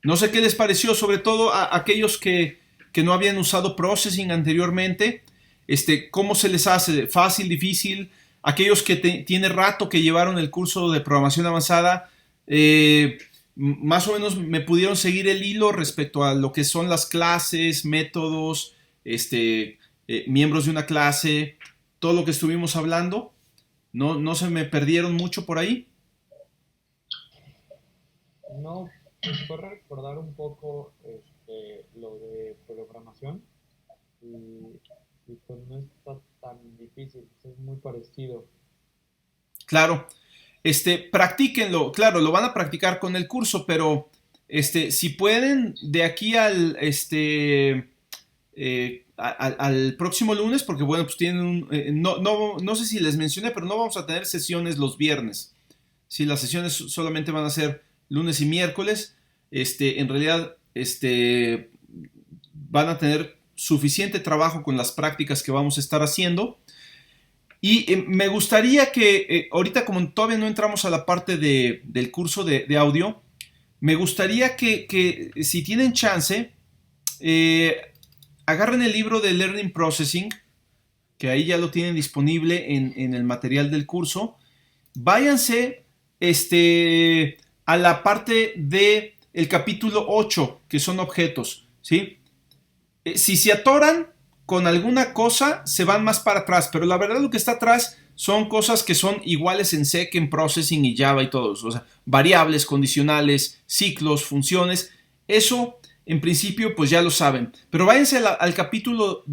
No sé qué les pareció, sobre todo a aquellos que no habían usado Processing anteriormente. ¿Cómo se les hace? ¿Fácil, difícil? Aquellos que tiene rato que llevaron el curso de programación avanzada, más o menos me pudieron seguir el hilo respecto a lo que son las clases, métodos, miembros de una clase, todo lo que estuvimos hablando. ¿No se me perdieron mucho por ahí? No, pues fue recordar un poco lo de programación y pues no está tan difícil, es muy parecido. Claro, practíquenlo, claro, lo van a practicar con el curso, pero si pueden de aquí al próximo lunes, porque bueno, pues tienen no sé si les mencioné, pero no vamos a tener sesiones los viernes. Si las sesiones solamente van a ser lunes y miércoles, en realidad van a tener suficiente trabajo con las prácticas que vamos a estar haciendo. Y me gustaría que, ahorita como todavía no entramos a la parte del curso de audio, me gustaría que si tienen chance, agarren el libro de Learning Processing, que ahí ya lo tienen disponible en el material del curso. Váyanse a la parte del capítulo 8, que son objetos, ¿sí? Si se atoran con alguna cosa, se van más para atrás, pero la verdad lo que está atrás son cosas que son iguales en C que en Processing y Java y todo eso. O sea, variables, condicionales, ciclos, funciones. Eso, en principio, pues ya lo saben. Pero váyanse al capítulo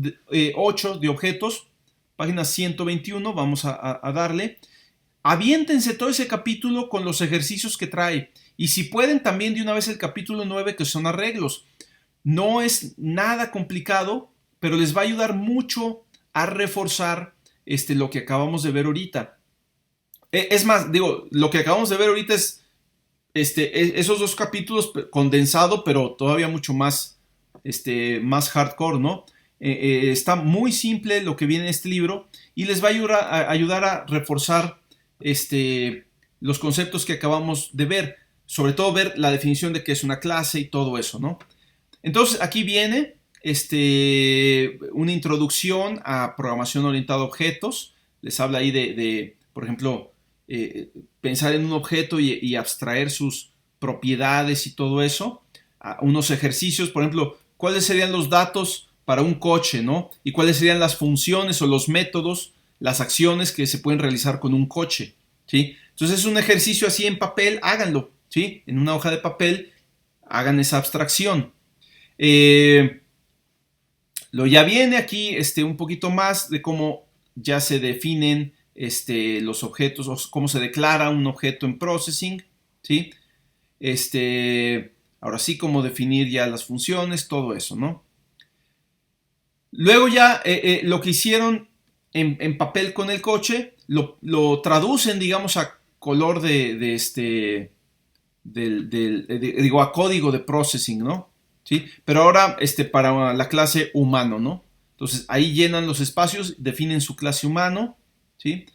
8 de objetos, página 121, vamos a darle. Aviéntense todo ese capítulo con los ejercicios que trae. Y si pueden, también de una vez el capítulo 9, que son arreglos. No es nada complicado, pero les va a ayudar mucho a reforzar lo que acabamos de ver ahorita. Es más, digo, lo que acabamos de ver ahorita es esos dos capítulos condensado, pero todavía mucho más, más hardcore, ¿no? Está muy simple lo que viene en este libro y les va a ayudar a reforzar los conceptos que acabamos de ver, sobre todo ver la definición de qué es una clase y todo eso, ¿no? Entonces aquí viene una introducción a programación orientada a objetos. Les habla ahí de por ejemplo, pensar en un objeto y abstraer sus propiedades y todo eso. unos ejercicios, por ejemplo, cuáles serían los datos para un coche, ¿no? Y cuáles serían las funciones o los métodos, las acciones que se pueden realizar con un coche, ¿sí? Entonces es un ejercicio así en papel, háganlo, ¿sí? En una hoja de papel, hagan esa abstracción. Ya viene aquí un poquito más de cómo ya se definen los objetos, o cómo se declara un objeto en processing, ¿sí? Ahora sí, cómo definir ya las funciones, todo eso, ¿no? Luego ya lo que hicieron en papel con el coche, lo traducen, digamos, a color a código de processing, ¿no? ¿Sí? Pero ahora para la clase humano, ¿no? Entonces ahí llenan los espacios, definen su clase humano, ¿sí?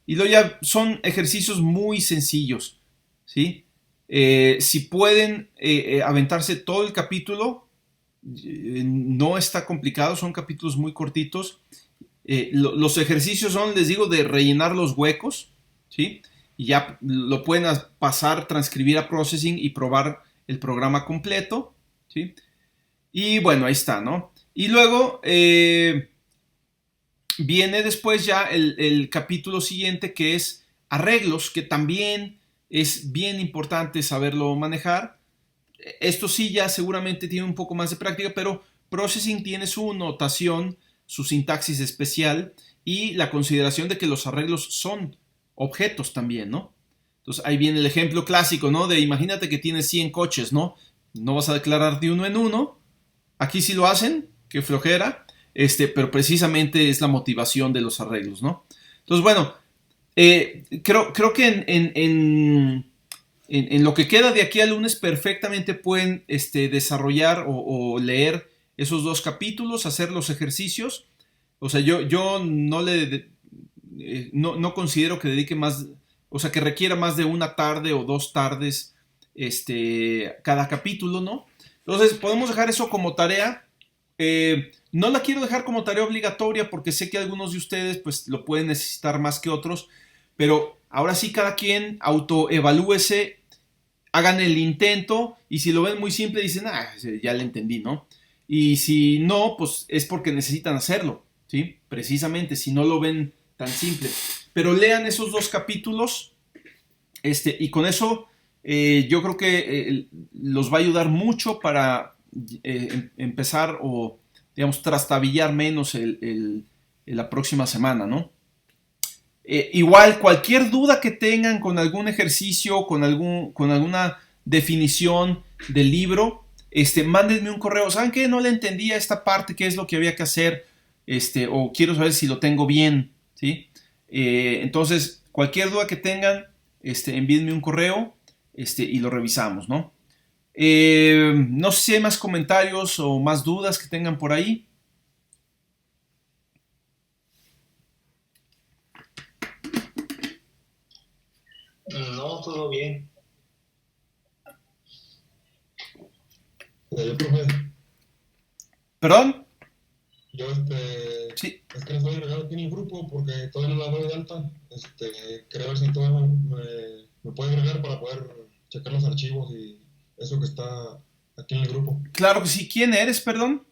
Y luego ya son ejercicios muy sencillos, ¿sí? Si pueden aventarse todo el capítulo, no está complicado, son capítulos muy cortitos. Los ejercicios son, les digo, de rellenar los huecos, ¿sí? Y ya lo pueden pasar, transcribir a Processing y probar el programa completo, ¿sí? Y bueno, ahí está, ¿no? Y luego viene después ya el capítulo siguiente, que es arreglos, que también es bien importante saberlo manejar. Esto sí ya seguramente tiene un poco más de práctica, pero Processing tiene su notación, su sintaxis especial y la consideración de que los arreglos son objetos también, ¿no? Entonces ahí viene el ejemplo clásico, ¿no? De imagínate que tienes 100 coches, ¿no? No vas a declarar de uno en uno. Aquí sí lo hacen, qué flojera, pero precisamente es la motivación de los arreglos, ¿no? Entonces, bueno, creo que en lo que queda de aquí al lunes perfectamente pueden desarrollar o leer esos 2 capítulos, hacer los ejercicios. O sea, yo no considero que dedique más, o sea, que requiera más de una tarde o 2 tardes cada capítulo, ¿no? Entonces podemos dejar eso como tarea. No la quiero dejar como tarea obligatoria porque sé que algunos de ustedes pues lo pueden necesitar más que otros, pero ahora sí cada quien autoevalúese, hagan el intento y si lo ven muy simple dicen, ya le entendí, ¿no? Y si no, pues es porque necesitan hacerlo, ¿sí? Precisamente, si no lo ven tan simple. Pero lean esos 2 capítulos y con eso yo creo que los va a ayudar mucho para empezar o, digamos, trastabillar menos la próxima semana, ¿no? Igual, cualquier duda que tengan con algún ejercicio, con alguna definición del libro, mándenme un correo. ¿Saben qué? No le entendía esta parte, qué es lo que había que hacer, o quiero saber si lo tengo bien, ¿sí? Entonces, cualquier duda que tengan, envíenme un correo, y lo revisamos, ¿no? No sé si hay más comentarios o más dudas que tengan por ahí. No, todo bien. Profe, ¿Perdón? yo Sí. es que no estoy agregado aquí en el grupo porque todavía no la doy de alta. Quería ver si todavía me puede agregar para poder checar los archivos y eso que está aquí en el grupo. Claro que sí. ¿Quién eres, perdón?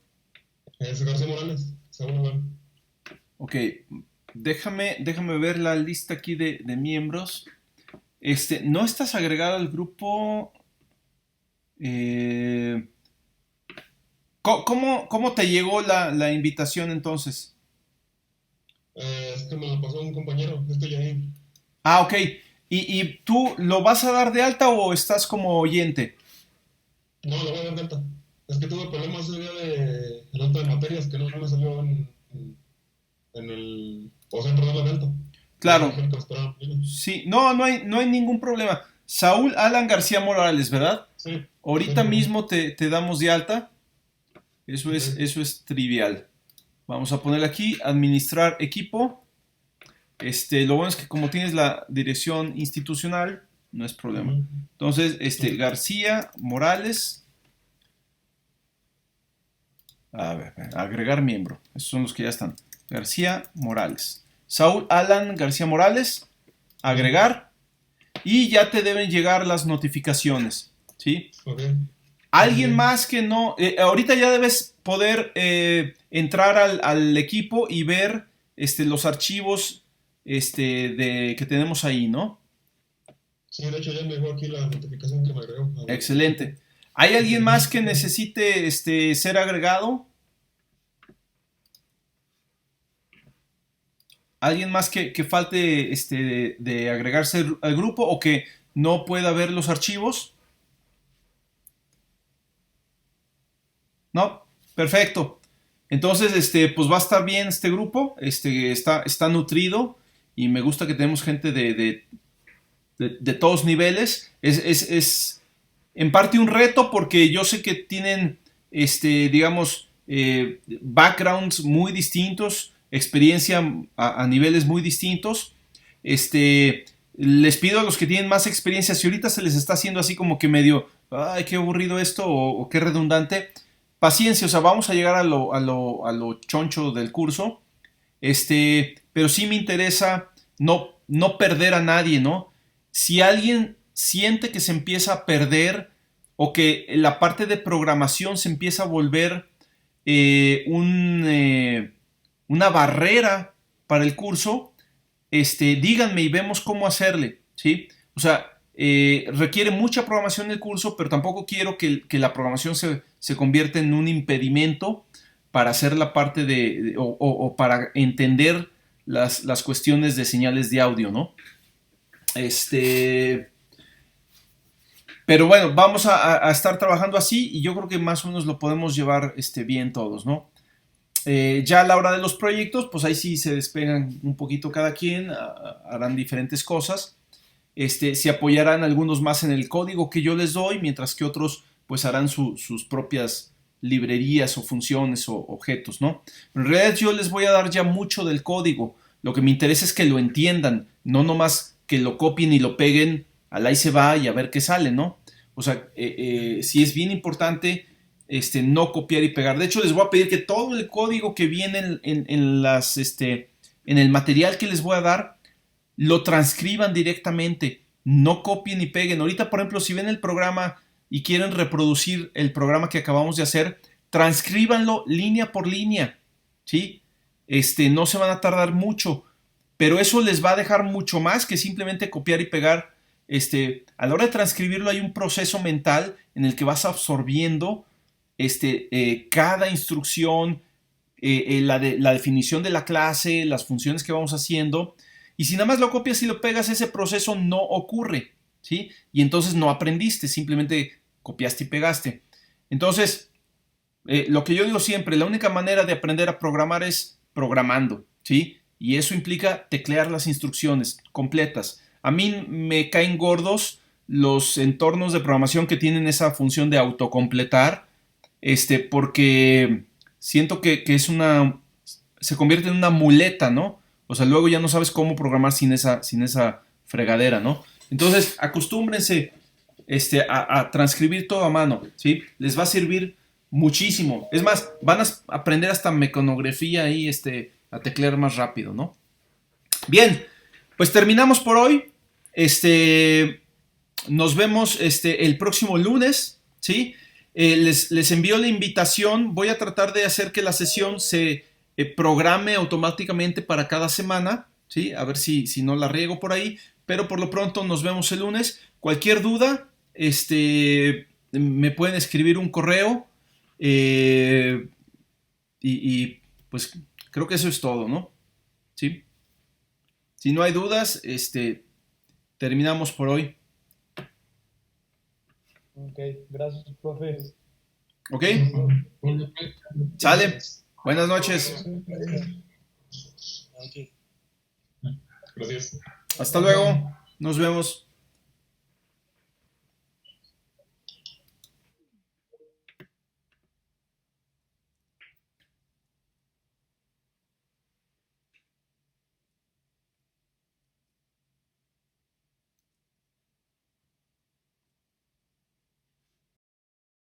Es García Morales, segundo lugar. Ok, déjame ver la lista aquí de miembros. ¿No estás agregado al grupo? ¿Cómo te llegó la invitación entonces? Es que me lo pasó un compañero, Yair. Ah, ok. ¿Y tú lo vas a dar de alta o estás como oyente? No, lo voy a dar de alta. Es que tuve problemas ese día de el alta de materias que no me salió en el... O sea, en la de alta. Claro. Sí, no hay ningún problema. Saúl Alan García Morales, ¿verdad? Sí. Ahorita Sí. mismo te damos de alta. Eso es trivial. Vamos a poner aquí, administrar equipo. Lo bueno es que como tienes la dirección institucional, no es problema. Entonces, García Morales. A ver, agregar miembro. Esos son los que ya están. García Morales. Saúl Alan García Morales. Agregar. Y ya te deben llegar las notificaciones. ¿Sí? Ok. Alguien más que no, ahorita ya debes poder entrar al equipo y ver los archivos que tenemos ahí, ¿no? Sí, de hecho ya me llegó aquí la notificación que me agregó. Excelente. ¿Hay alguien más que necesite ser agregado? ¿Alguien más que falte de agregarse al grupo o que no pueda ver los archivos? No, perfecto. Entonces, pues va a estar bien este grupo, está nutrido y me gusta que tenemos gente de todos niveles. Es en parte un reto porque yo sé que tienen, digamos, backgrounds muy distintos, experiencia a niveles muy distintos. Les pido a los que tienen más experiencia, si ahorita se les está haciendo así como que medio, ay, qué aburrido esto o qué redundante, paciencia, o sea, vamos a llegar a lo choncho del curso, pero sí me interesa no perder a nadie, ¿no? Si alguien siente que se empieza a perder o que la parte de programación se empieza a volver una barrera para el curso, díganme y vemos cómo hacerle, ¿sí? O sea, requiere mucha programación el curso, pero tampoco quiero que la programación se convierta en un impedimento para hacer la parte o para entender las cuestiones de señales de audio, ¿no? Pero bueno, vamos a estar trabajando así y yo creo que más o menos lo podemos llevar bien todos, ¿no? Ya a la hora de los proyectos, pues ahí sí se despegan un poquito cada quien, harán diferentes cosas. Se apoyarán algunos más en el código que yo les doy, mientras que otros pues harán sus propias librerías o funciones o objetos, ¿no? En realidad yo les voy a dar ya mucho del código. Lo que me interesa es que lo entiendan, no nomás que lo copien y lo peguen, al ahí se va y a ver qué sale, ¿no? O sea, sí es bien importante no copiar y pegar. De hecho, les voy a pedir que todo el código que viene en el material que les voy a dar, lo transcriban directamente, no copien y peguen. Ahorita, por ejemplo, si ven el programa y quieren reproducir el programa que acabamos de hacer, transcríbanlo línea por línea, ¿sí? No se van a tardar mucho, pero eso les va a dejar mucho más que simplemente copiar y pegar. A la hora de transcribirlo hay un proceso mental en el que vas absorbiendo cada instrucción, la definición de la clase, las funciones que vamos haciendo. Y si nada más lo copias y lo pegas, ese proceso no ocurre, ¿sí? Y entonces no aprendiste, simplemente copiaste y pegaste. Entonces, lo que yo digo siempre, la única manera de aprender a programar es programando, ¿sí? Y eso implica teclear las instrucciones completas. A mí me caen gordos los entornos de programación que tienen esa función de autocompletar, porque siento que se convierte en una muleta, ¿no? O sea, luego ya no sabes cómo programar sin esa fregadera, ¿no? Entonces, acostúmbrense a transcribir todo a mano, ¿sí? Les va a servir muchísimo. Es más, van a aprender hasta mecanografía ahí, a teclear más rápido, ¿no? Bien, pues terminamos por hoy. Nos vemos el próximo lunes, ¿sí? Les envío la invitación. Voy a tratar de hacer que la sesión se programe automáticamente para cada semana, ¿sí? A ver si no la riego por ahí, pero por lo pronto nos vemos el lunes. Cualquier duda, me pueden escribir un correo y pues creo que eso es todo, ¿no? ¿Sí? Si no hay dudas, terminamos por hoy. Ok, gracias, profe. ¿Ok? Sale. Buenas noches. Gracias. Hasta luego. Nos vemos.